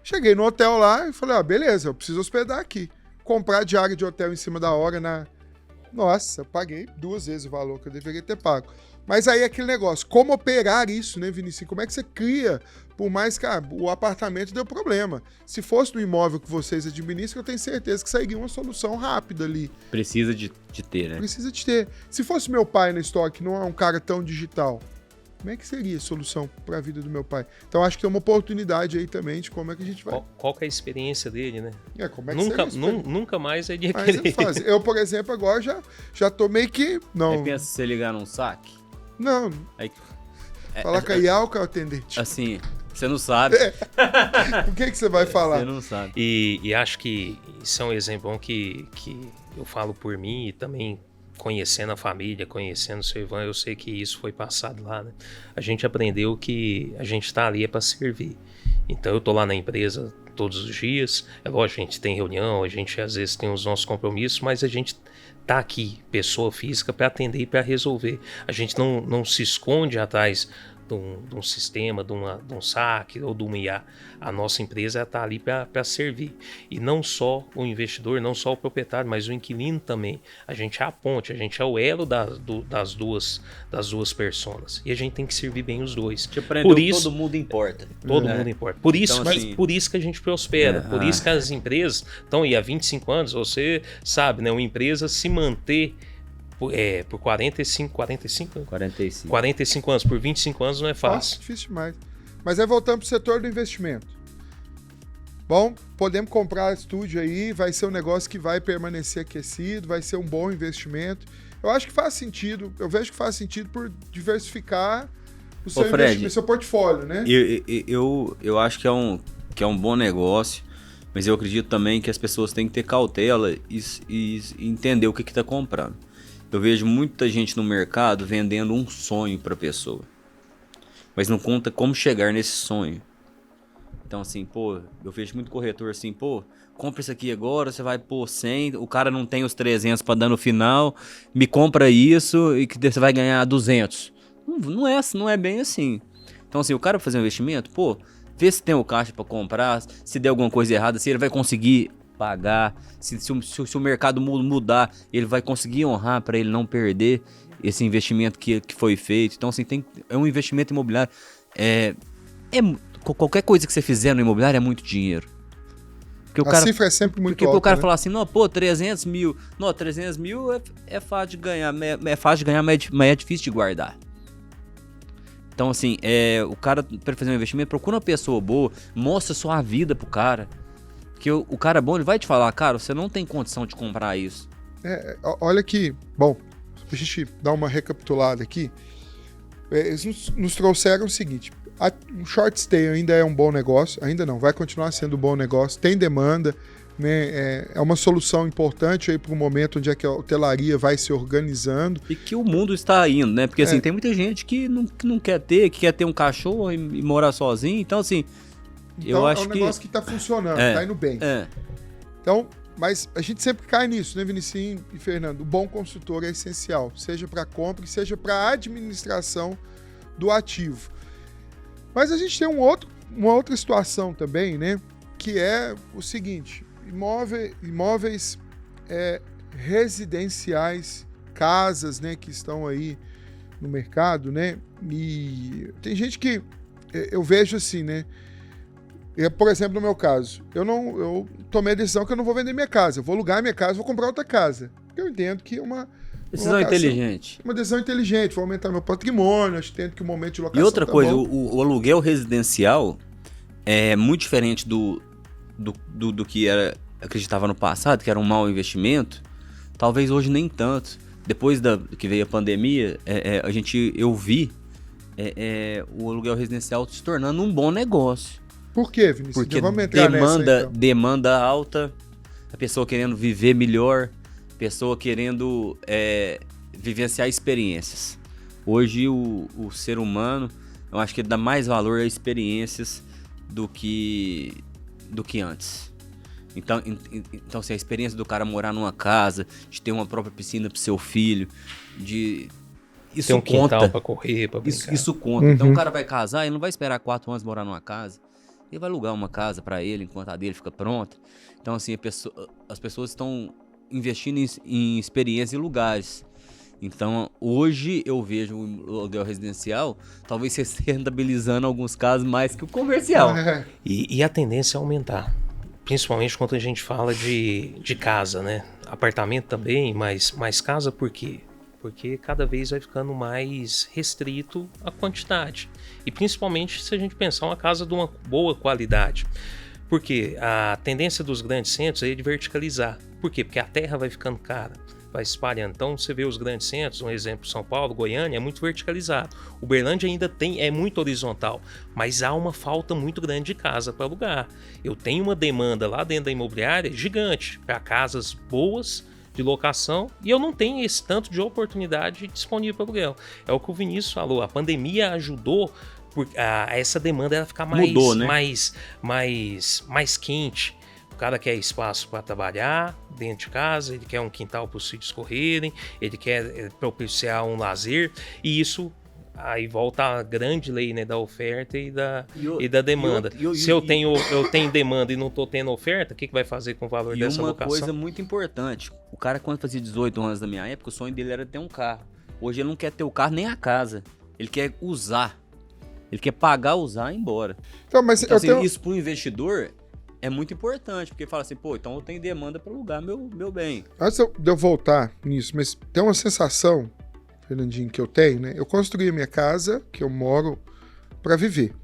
Cheguei no hotel lá e falei, beleza, eu preciso hospedar aqui. Comprar diária de hotel em cima da hora Nossa, eu paguei 2 vezes o valor que eu deveria ter pago. Mas aí é aquele negócio, como operar isso, né, Vinicius? Como é que você cria, por mais que o apartamento deu problema. Se fosse no imóvel que vocês administram, eu tenho certeza que sairia uma solução rápida ali. Precisa de ter, né? Precisa de ter. Se fosse meu pai na história, que não é um cara tão digital, como é que seria a solução para a vida do meu pai? Então acho que tem uma oportunidade aí também de como é que a gente vai. Qual que é a experiência dele, né? Como é que seria isso? Nunca mais é de querer. Eu, por exemplo, agora já tô meio que... Não. Aí pensa se você ligar num saque? Não. Aí, falar com a IAL, que é o atendente. Assim, você não sabe. O que você vai falar? Você não sabe. E acho que isso é um exemplo bom que eu falo por mim e também conhecendo a família, conhecendo o seu Ivan, eu sei que isso foi passado lá, né? A gente aprendeu que a gente tá ali para servir. Então eu tô lá na empresa todos os dias, é lógico, a gente tem reunião, a gente às vezes tem os nossos compromissos, mas a gente tá aqui, pessoa física, para atender e para resolver. A gente não se esconde atrás de um sistema, de um saque ou de um IA. A nossa empresa está ali para servir. E não só o investidor, não só o proprietário, mas o inquilino também. A gente é a ponte, a gente é o elo das duas personas. E a gente tem que servir bem os dois. Por isso, todo mundo importa. Todo mundo importa. Por isso, então, assim, por isso que a gente prospera. Por isso que as empresas estão aí há 25 anos. Você sabe, né? Uma empresa se manter por 45 anos, por 25 anos não é fácil. Difícil demais. Mas aí voltando para o setor do investimento. Bom, podemos comprar estúdio aí, vai ser um negócio que vai permanecer aquecido, vai ser um bom investimento. Eu acho que faz sentido, eu vejo que faz sentido por diversificar o seu investimento, seu portfólio, né? Eu acho que é um bom negócio, mas eu acredito também que as pessoas têm que ter cautela e entender o que está comprando. Eu vejo muita gente no mercado vendendo um sonho para a pessoa, mas não conta como chegar nesse sonho. Então assim, eu vejo muito corretor assim, compra isso aqui agora, você vai pôr 100, o cara não tem os 300 para dar no final, me compra isso e que você vai ganhar 200. Não é bem assim. Então assim, o cara vai fazer um investimento, vê se tem o caixa para comprar, se der alguma coisa errada, se ele vai conseguir pagar, se o mercado mudar, ele vai conseguir honrar para ele não perder esse investimento que foi feito. Então assim, é um investimento imobiliário, qualquer coisa que você fizer no imobiliário é muito dinheiro. A cifra é sempre muito alta. Porque o cara falar assim, 300 mil. Não, 300 mil é fácil de ganhar, mas é difícil de guardar. Então assim, o cara para fazer um investimento, procura uma pessoa boa, mostra sua vida pro cara. Porque o cara bom, ele vai te falar, cara, você não tem condição de comprar isso. Olha aqui, bom, a gente dar uma recapitulada aqui, eles nos trouxeram o seguinte, o short stay ainda é um bom negócio, ainda não, vai continuar sendo um bom negócio, tem demanda, né, é uma solução importante aí para o momento onde é que a hotelaria vai se organizando. E que o mundo está indo, né? Porque assim, tem muita gente que não quer ter, que quer ter um cachorro e morar sozinho, então assim... Então, eu acho é um negócio que tá funcionando, tá indo bem. Então, mas a gente sempre cai nisso, né, Vinicius e Fernando? O bom consultor é essencial, seja para compra e seja para administração do ativo. Mas a gente tem uma outra situação também, né, que é o seguinte, imóveis residenciais, casas, né, que estão aí no mercado, né, e tem gente que eu vejo assim, né, por exemplo, no meu caso, eu tomei a decisão que eu não vou vender minha casa. Eu vou alugar minha casa, vou comprar outra casa. Eu entendo que é uma decisão inteligente. Uma decisão inteligente, vou aumentar meu patrimônio, acho que entendo que o momento de locação. E outra coisa, o aluguel residencial é muito diferente do que acreditava no passado, que era um mau investimento. Talvez hoje nem tanto. Depois que veio a pandemia, eu vi o aluguel residencial se tornando um bom negócio. Por quê, Vinicius? Porque vamos entrar nessa, então. Demanda alta, a pessoa querendo viver melhor, a pessoa querendo vivenciar experiências. Hoje o ser humano, eu acho que ele dá mais valor a experiências do que antes. Então assim, a experiência do cara morar numa casa, de ter uma própria piscina pro seu filho, isso ter um quintal conta. Pra correr, pra brincar. Isso conta. Então o cara vai casar, ele não vai esperar 4 anos morar numa casa. Ele vai alugar uma casa para ele enquanto a dele fica pronta. Então, assim, as pessoas estão investindo em experiências e lugares. Então, hoje eu vejo o aluguel residencial talvez se rentabilizando em alguns casos mais que o comercial. E a tendência é aumentar. Principalmente quando a gente fala de casa, né? Apartamento também, mas casa por quê? Porque cada vez vai ficando mais restrito a quantidade. E principalmente se a gente pensar uma casa de uma boa qualidade. Porque a tendência dos grandes centros é de verticalizar. Por quê? Porque a terra vai ficando cara, vai se espalhando. Então você vê os grandes centros, um exemplo, São Paulo, Goiânia, é muito verticalizado. Uberlândia ainda é muito horizontal, mas há uma falta muito grande de casa para alugar. Eu tenho uma demanda lá dentro da imobiliária gigante para casas boas de locação e eu não tenho esse tanto de oportunidade disponível para aluguel. É o que o Vinícius falou, a pandemia ajudou essa demanda ela ficar mais, mudou, né? mais quente. O cara quer espaço para trabalhar dentro de casa, ele quer um quintal para os filhos correrem, ele quer propiciar um lazer, e isso aí volta a grande lei, né, da oferta e da demanda. Se eu tenho demanda e não estou tendo oferta, o que vai fazer com o valor dessa locação? Uma coisa muito importante, o cara quando fazia 18 anos da minha época, o sonho dele era ter um carro. Hoje ele não quer ter o carro nem a casa, ele quer usar. Ele quer pagar, usar e ir embora. Então, mas então, assim, isso para o investidor é muito importante, porque fala assim, pô, então eu tenho demanda para alugar meu bem. Antes de eu voltar nisso, mas tem uma sensação, Fernandinho, que eu tenho, né? Eu construí a minha casa, que eu moro, para viver.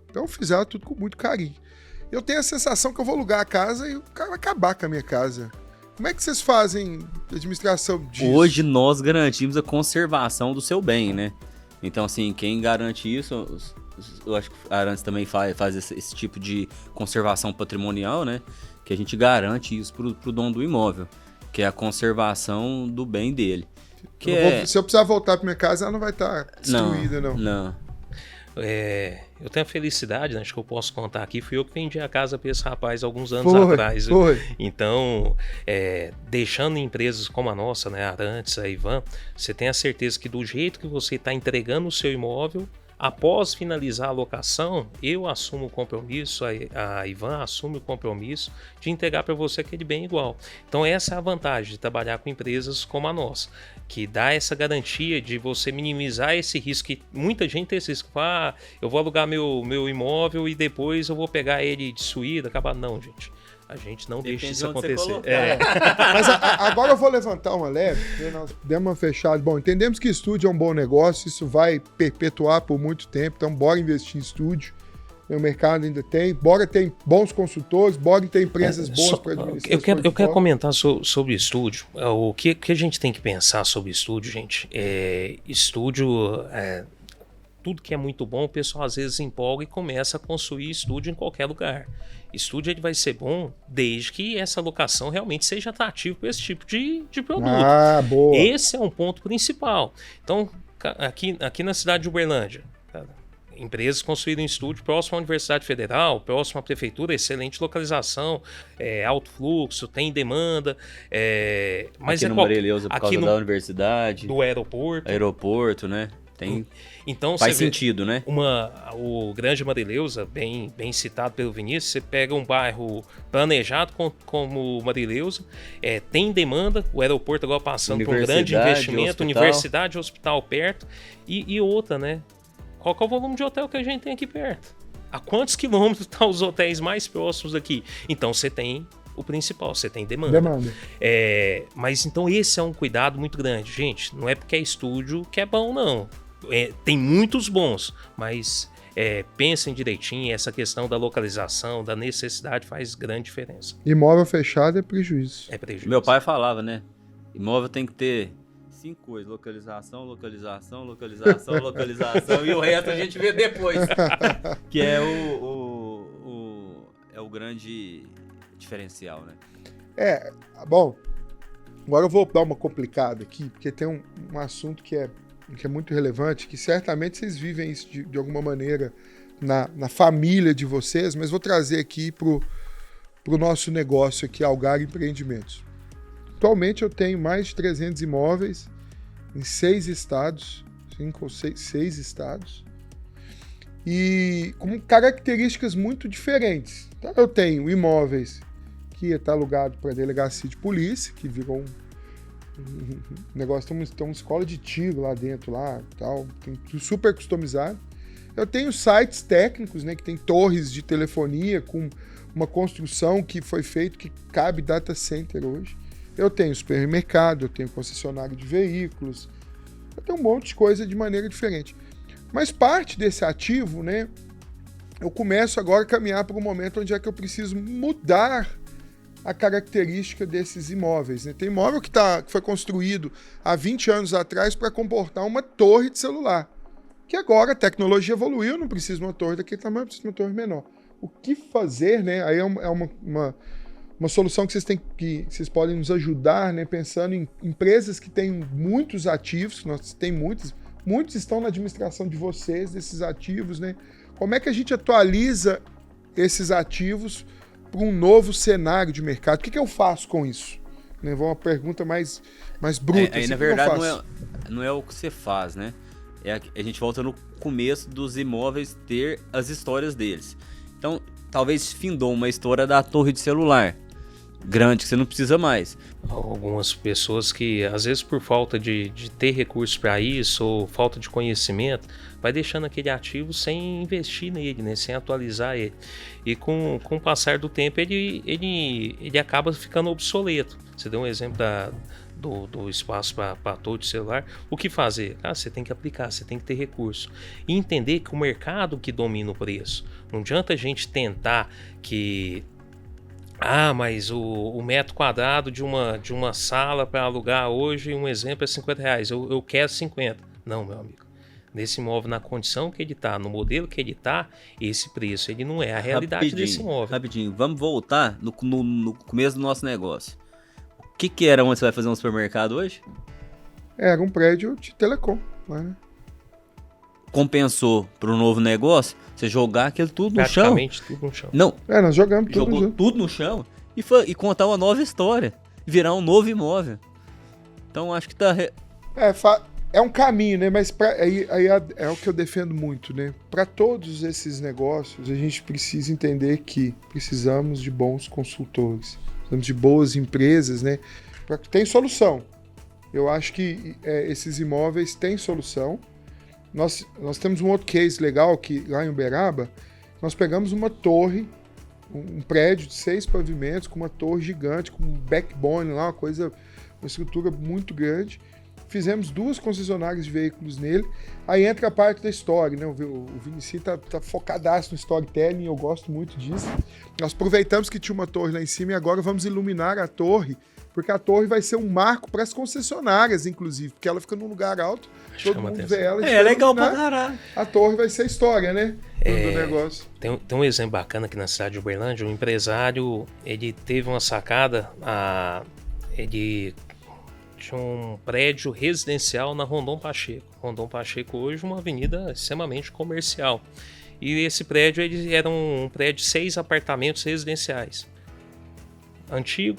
Então eu fiz ela tudo com muito carinho. Eu tenho a sensação que eu vou alugar a casa e o cara vai acabar com a minha casa. Como é que vocês fazem a administração disso? Hoje nós garantimos a conservação do seu bem, né? Então, assim, quem garante isso, eu acho que a Arantes também faz esse tipo de conservação patrimonial, né? Que a gente garante isso pro dono do imóvel, que é a conservação do bem dele. Se eu precisar voltar para minha casa, ela não vai estar destruída, não. Não. Eu tenho a felicidade, né, acho que eu posso contar aqui, fui eu que vendi a casa para esse rapaz alguns anos atrás. Então, deixando empresas como a nossa, né, a Arantes, a Ivan, você tem a certeza que do jeito que você está entregando o seu imóvel, após finalizar a locação, eu assumo o compromisso, a Ivan assume o compromisso de entregar para você aquele bem igual. Então essa é a vantagem de trabalhar com empresas como a nossa, que dá essa garantia de você minimizar esse risco, que muita gente tem esse risco, eu vou alugar meu imóvel e depois eu vou pegar ele de suída, acabar. Não, gente. A gente não deixa isso acontecer. Mas agora eu vou levantar uma leve, porque nós demos uma fechada. Bom, entendemos que estúdio é um bom negócio, isso vai perpetuar por muito tempo, então bora investir em estúdio. O mercado ainda tem, bora ter bons consultores, bora ter empresas boas para administrar. Eu quero comentar sobre estúdio. O que a gente tem que pensar sobre estúdio, gente? Estúdio... tudo que é muito bom, o pessoal às vezes empolga e começa a construir estúdio em qualquer lugar. Estúdio ele vai ser bom desde que essa locação realmente seja atrativa para esse tipo de produto. Boa. Esse é um ponto principal. Então, aqui na cidade de Uberlândia, empresas construíram um estúdio próximo à Universidade Federal, próximo à Prefeitura, excelente localização, alto fluxo, tem demanda. Mas aqui no Mareleuza, por causa da universidade. Do aeroporto. Aeroporto, né? Então, faz sentido, né? O Grande Mareleuza, bem citado pelo Vinícius, você pega um bairro planejado como Mareleuza, tem demanda, o aeroporto agora passando por um grande investimento, universidade, hospital perto, e outra, né? Qual que é o volume de hotel que a gente tem aqui perto? A quantos quilômetros estão os hotéis mais próximos daqui? Então você tem o principal, você tem demanda. Mas então esse é um cuidado muito grande. Gente, não é porque é estúdio que é bom, não. Tem muitos bons, mas pensem direitinho, essa questão da localização, da necessidade faz grande diferença. Imóvel fechado é prejuízo. Meu pai falava, né? Imóvel tem que ter 5 coisas: localização, localização, localização, localização, e o resto a gente vê depois. Que é o grande diferencial, né? Bom, agora eu vou dar uma complicada aqui, porque tem um assunto que é muito relevante, que certamente vocês vivem isso de alguma maneira na família de vocês, mas vou trazer aqui pro nosso negócio aqui, Algar Empreendimentos. Atualmente eu tenho mais de 300 imóveis em 6 estados, 5 ou 6 estados, e com características muito diferentes. Então eu tenho imóveis que está alugado para a delegacia de polícia, que virou O negócio tem uma escola de tiro lá dentro, tal, tem tudo super customizado. Eu tenho sites técnicos, né, que tem torres de telefonia com uma construção que foi feita que cabe data center hoje. Eu tenho supermercado, eu tenho concessionário de veículos, eu tenho um monte de coisa de maneira diferente. Mas parte desse ativo, né, eu começo agora a caminhar para um momento onde é que eu preciso mudar a característica desses imóveis, né? Tem imóvel que foi construído há 20 anos atrás para comportar uma torre de celular, que agora a tecnologia evoluiu, não precisa de uma torre daquele tamanho, precisa de uma torre menor. O que fazer, né? Aí é uma solução que vocês podem nos ajudar, né? Pensando em empresas que têm muitos ativos, nós tem muitos estão na administração de vocês, desses ativos, né? Como é que a gente atualiza esses ativos para um novo cenário de mercado? O que eu faço com isso? Né? Vou uma pergunta mais bruta. Aí, na verdade, não é o que você faz, né? A gente volta no começo dos imóveis ter as histórias deles. Então, talvez findou uma história da torre de celular grande que você não precisa mais. Algumas pessoas que, às vezes por falta de ter recursos para isso ou falta de conhecimento, vai deixando aquele ativo sem investir nele, né? Sem atualizar ele. E com o passar do tempo ele acaba ficando obsoleto. Você deu um exemplo do espaço para torre de celular. O que fazer? Você tem que aplicar, você tem que ter recurso. E entender que o mercado que domina o preço. Não adianta a gente tentar que... mas o metro quadrado de uma sala para alugar hoje, um exemplo, é R$50. Eu quero 50. Não, meu amigo. Nesse imóvel, na condição que ele está, no modelo que ele está, esse preço, ele não é a realidade desse imóvel. Rapidinho, vamos voltar no começo do nosso negócio. O que era onde você vai fazer um supermercado hoje? Era um prédio de telecom, né? Compensou para o novo negócio você jogar aquilo tudo no chão? Praticamente tudo no chão. Não. Nós jogamos tudo no chão. Tudo no chão e contar uma nova história. Virar um novo imóvel. Então acho que tá... É um caminho, né? Mas aí é o que eu defendo muito, né? Para todos esses negócios, a gente precisa entender que precisamos de bons consultores, precisamos de boas empresas, né? Tem solução. Eu acho que esses imóveis têm solução. Nós temos um outro case legal que lá em Uberaba, nós pegamos uma torre, um prédio de 6 pavimentos, com uma torre gigante, com um backbone lá, uma estrutura muito grande. Fizemos 2 concessionárias de veículos nele. Aí entra a parte da história, né? O Vinicius tá focadaço no storytelling, eu gosto muito disso. Nós aproveitamos que tinha uma torre lá em cima e agora vamos iluminar a torre, porque a torre vai ser um marco para as concessionárias, inclusive, porque ela fica num lugar alto, todo mundo vê ela. É legal pra caralho. A torre vai ser a história, né? Do negócio. Tem um exemplo bacana aqui na cidade de Uberlândia. Um empresário, ele teve uma sacada, ele tinha um prédio residencial na Rondon Pacheco. Rondon Pacheco hoje é uma avenida extremamente comercial. E esse prédio ele era um prédio de 6 apartamentos residenciais. Antigo.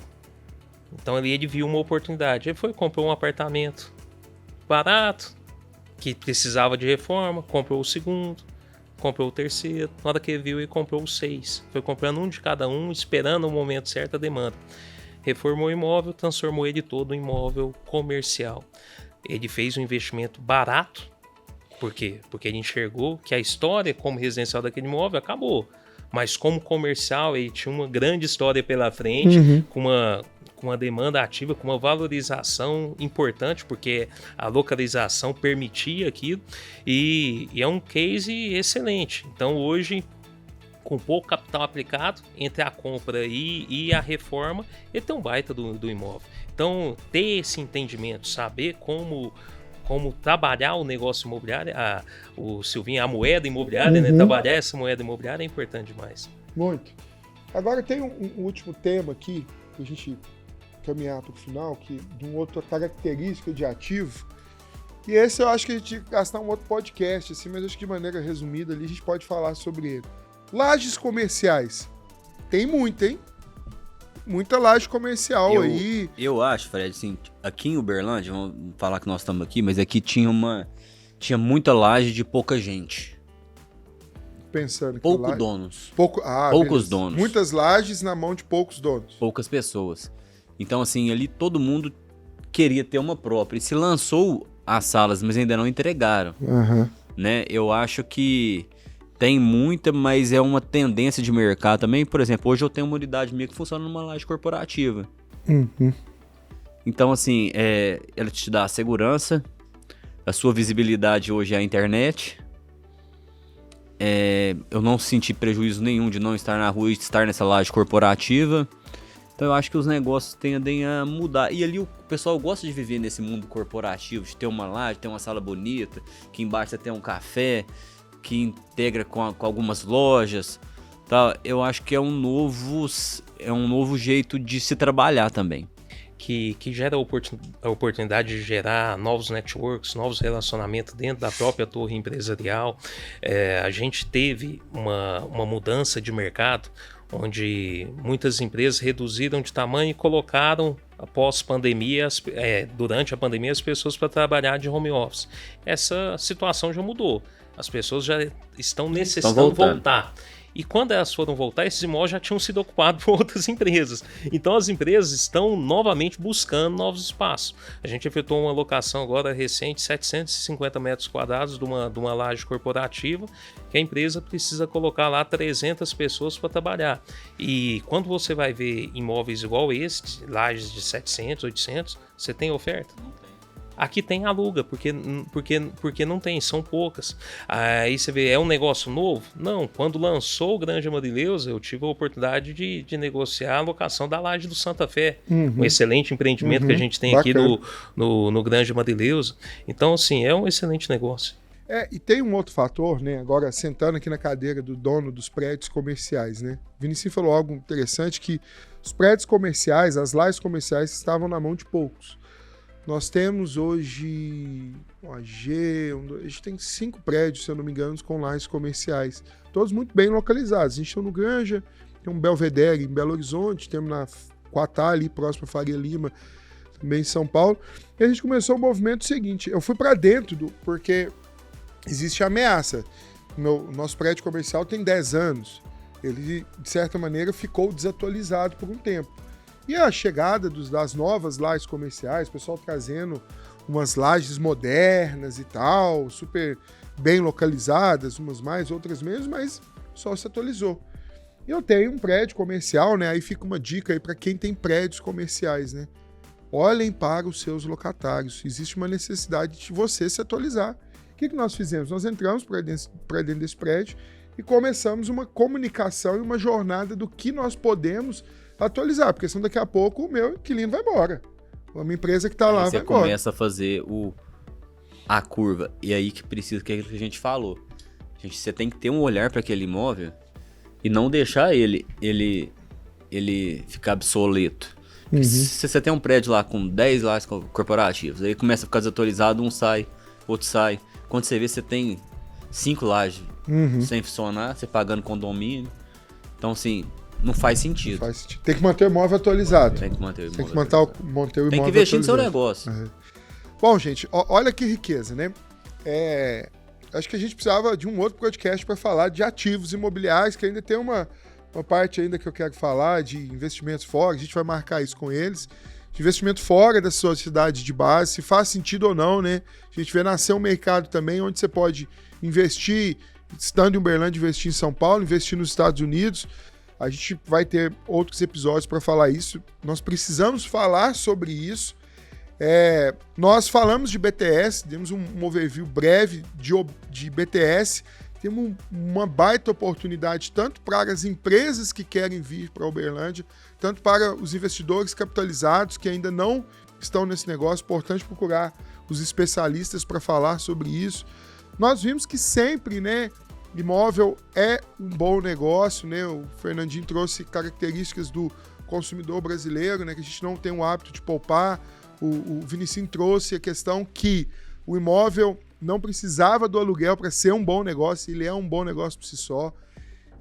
Então ali ele viu uma oportunidade. Ele foi e comprou um apartamento barato, que precisava de reforma, comprou o segundo, comprou o terceiro. Na hora que ele viu, ele comprou os 6. Foi comprando um de cada um, esperando o momento certo a demanda. Reformou o imóvel, transformou ele todo em imóvel comercial. Ele fez um investimento barato. Por quê? Porque ele enxergou que a história como residencial daquele imóvel acabou. Mas como comercial, ele tinha uma grande história pela frente, com uma demanda ativa, com uma valorização importante, porque a localização permitia aquilo. E é um case excelente. Então hoje, com pouco capital aplicado, entre a compra e a reforma, ele tem um baita do imóvel. Então, ter esse entendimento, saber como trabalhar o negócio imobiliário, o Silvinho, a moeda imobiliária, né? Trabalhar essa moeda imobiliária é importante demais. Muito. Agora tem um último tema aqui, que a gente caminhar para o final, que de uma outra característica de ativo, e esse eu acho que a gente gastar um outro podcast, assim, mas acho que de maneira resumida ali a gente pode falar sobre ele. Lajes comerciais. Tem muita, hein? Muita laje comercial aí. Eu acho, Fred, assim, aqui em Uberlândia, vamos falar que nós estamos aqui, mas aqui tinha muita laje de pouca gente. Pensando que poucos donos. Poucos donos. Muitas lajes na mão de poucos donos. Poucas pessoas. Então, assim, ali todo mundo queria ter uma própria. E se lançou as salas, mas ainda não entregaram. Né? Eu acho que tem muita, mas é uma tendência de mercado também. Por exemplo, hoje eu tenho uma unidade minha que funciona numa laje corporativa. Então, assim, ela te dá segurança, a sua visibilidade hoje é a internet. Eu não senti prejuízo nenhum de não estar na rua e estar nessa laje corporativa. Então eu acho que os negócios tendem a mudar. E ali o pessoal gosta de viver nesse mundo corporativo, de ter uma laje, ter uma sala bonita, que embaixo você tem um café, que integra com algumas lojas. Tá? Eu acho que é um novo jeito de se trabalhar também. Que gera a oportunidade de gerar novos networks, novos relacionamentos dentro da própria torre empresarial. A gente teve uma mudança de mercado, onde muitas empresas reduziram de tamanho e colocaram, após pandemia, durante a pandemia, as pessoas para trabalhar de home office. Essa situação já mudou. As pessoas já estão necessitando voltar. E quando elas foram voltar, esses imóveis já tinham sido ocupados por outras empresas. Então as empresas estão novamente buscando novos espaços. A gente efetuou uma locação agora recente, 750 metros quadrados de uma laje corporativa, que a empresa precisa colocar lá 300 pessoas para trabalhar. E quando você vai ver imóveis igual esse, lajes de 700, 800, você tem oferta? Não tem. Aqui tem aluga, porque não tem, são poucas. Aí você vê, é um negócio novo? Não, quando lançou o Grande Amareleusa, eu tive a oportunidade de negociar a locação da laje do Santa Fé, um excelente empreendimento que a gente tem aqui no Grande Amareleusa. Então, assim, é um excelente negócio. E tem um outro fator, né? Agora, sentando aqui na cadeira do dono dos prédios comerciais, né? O Vinicius falou algo interessante, que os prédios comerciais, as lajes comerciais estavam na mão de poucos. Nós temos hoje a gente tem 5 prédios, se eu não me engano, com lajes comerciais. Todos muito bem localizados. A gente tem no Granja, tem um Belvedere em Belo Horizonte, temos na Quatá, ali próximo a Faria Lima, também em São Paulo. E a gente começou o movimento seguinte. Eu fui para dentro, porque existe ameaça. Nosso prédio comercial tem 10 anos. Ele, de certa maneira, ficou desatualizado por um tempo. E a chegada das novas lajes comerciais, o pessoal trazendo umas lajes modernas e tal, super bem localizadas, umas mais, outras menos, mas só se atualizou. E eu tenho um prédio comercial, né? Aí fica uma dica aí para quem tem prédios comerciais, né? Olhem para os seus locatários. Existe uma necessidade de você se atualizar. O que nós fizemos? Nós entramos para dentro desse prédio e começamos uma comunicação e uma jornada do que nós podemos atualizar, porque senão daqui a pouco o meu inquilino vai embora. Uma empresa que está lá vai embora. Você começa a fazer a curva. E aí que precisa, que é aquilo que a gente falou. Você tem que ter um olhar para aquele imóvel e não deixar ele ficar obsoleto. Se você tem um prédio lá com 10 lajes corporativas, aí começa a ficar desatualizado, um sai, outro sai. Quando você vê, você tem 5 lajes sem funcionar, você pagando condomínio. Então, assim, não faz sentido. Tem que manter o imóvel atualizado. Tem que manter o imóvel atualizado. Tem que investir no seu negócio. Bom, gente, olha que riqueza, né? Acho que a gente precisava de um outro podcast para falar de ativos imobiliários, que ainda tem uma parte ainda que eu quero falar de investimentos fora. A gente vai marcar isso com eles. De investimento fora da sua cidade de base, se faz sentido ou não, né? A gente vê nascer um mercado também onde você pode investir, estando em Uberlândia, investir em São Paulo, investir nos Estados Unidos. A gente vai ter outros episódios para falar isso. Nós precisamos falar sobre isso. Nós falamos de BTS, demos um overview breve de BTS. Temos uma baita oportunidade tanto para as empresas que querem vir para Uberlândia, tanto para os investidores capitalizados que ainda não estão nesse negócio. Importante procurar os especialistas para falar sobre isso. Nós vimos que sempre, né, imóvel é um bom negócio, né? O Fernandinho trouxe características do consumidor brasileiro, né, que a gente não tem o hábito de poupar. O Vinicius trouxe a questão que o imóvel não precisava do aluguel para ser um bom negócio, ele é um bom negócio por si só.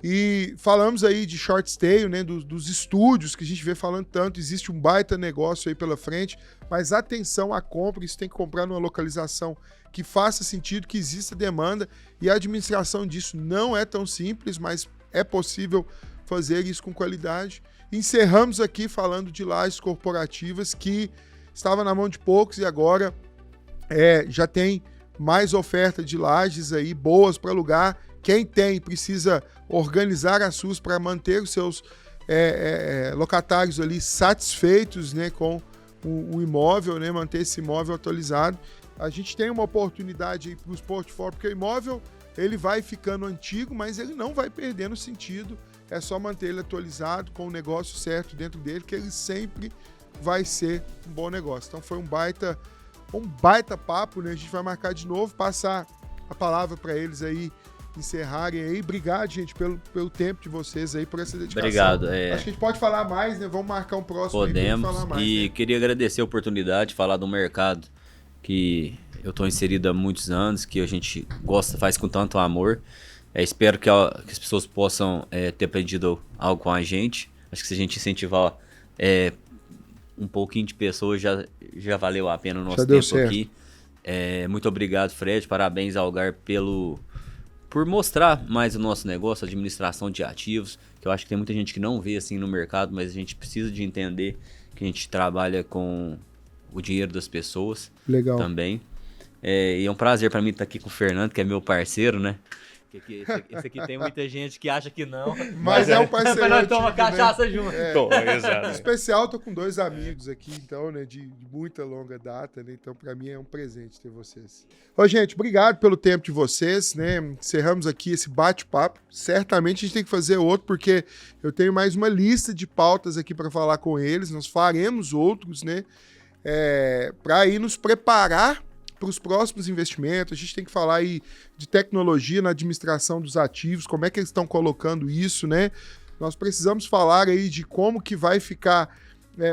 E falamos aí de short stay, né, dos estúdios que a gente vê falando tanto, existe um baita negócio aí pela frente, mas atenção à compra, isso tem que comprar numa localização que faça sentido, que exista demanda, e a administração disso não é tão simples, mas é possível fazer isso com qualidade. Encerramos aqui falando de lajes corporativas que estava na mão de poucos e agora já tem mais oferta de lajes aí boas para alugar. Quem tem precisa organizar as suas para manter os seus locatários ali satisfeitos, né, com o imóvel, né, manter esse imóvel atualizado. A gente tem uma oportunidade para os portfólios, porque o imóvel ele vai ficando antigo, mas ele não vai perdendo sentido. É só manter ele atualizado com o negócio certo dentro dele, que ele sempre vai ser um bom negócio. Então foi um baita papo, né? A gente vai marcar de novo, passar a palavra para eles aí encerrarem aí. Obrigado, gente, pelo tempo de vocês aí, por essa dedicação. Obrigado. Acho que a gente pode falar mais, né? Vamos marcar um próximo. Podemos. Aí pra falar mais, E né? queria agradecer a oportunidade de falar do mercado que eu estou inserido há muitos anos, que a gente gosta, faz com tanto amor. Espero que as pessoas possam ter aprendido algo com a gente. Acho que se a gente incentivar um pouquinho de pessoas, já valeu a pena o nosso tempo aqui. Muito obrigado, Fred. Parabéns ao Algar por mostrar mais o nosso negócio, a administração de ativos, que eu acho que tem muita gente que não vê assim no mercado, mas a gente precisa de entender que a gente trabalha com o dinheiro das pessoas. Legal. Também. E é um prazer para mim estar aqui com o Fernando, que é meu parceiro, né? Esse aqui tem muita gente que acha que não. Mas é um parceiro. Nós tomamos antigo, cachaça né? junto. Exato. Em especial, tô com 2 amigos aqui, então, né, de muita longa data, né? Então, para mim é um presente ter vocês. Ô, gente, obrigado pelo tempo de vocês, né? Encerramos aqui esse bate-papo. Certamente a gente tem que fazer outro, porque eu tenho mais uma lista de pautas aqui para falar com eles. Nós faremos outros, né? Para ir nos preparar para os próximos investimentos. A gente tem que falar aí de tecnologia na administração dos ativos, como é que eles estão colocando isso, né? Nós precisamos falar aí de como que vai ficar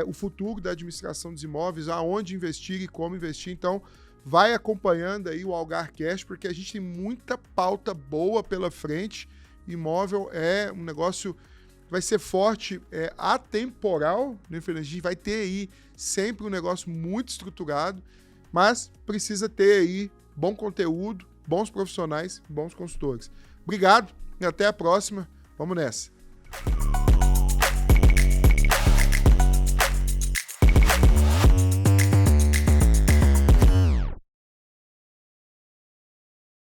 o futuro da administração dos imóveis, aonde investir e como investir. Então, vai acompanhando aí o Algar Cash, porque a gente tem muita pauta boa pela frente. Imóvel é um negócio que vai ser forte, atemporal, né, Fernando? A gente vai ter aí sempre um negócio muito estruturado, mas precisa ter aí bom conteúdo, bons profissionais, bons consultores. Obrigado e até a próxima. Vamos nessa.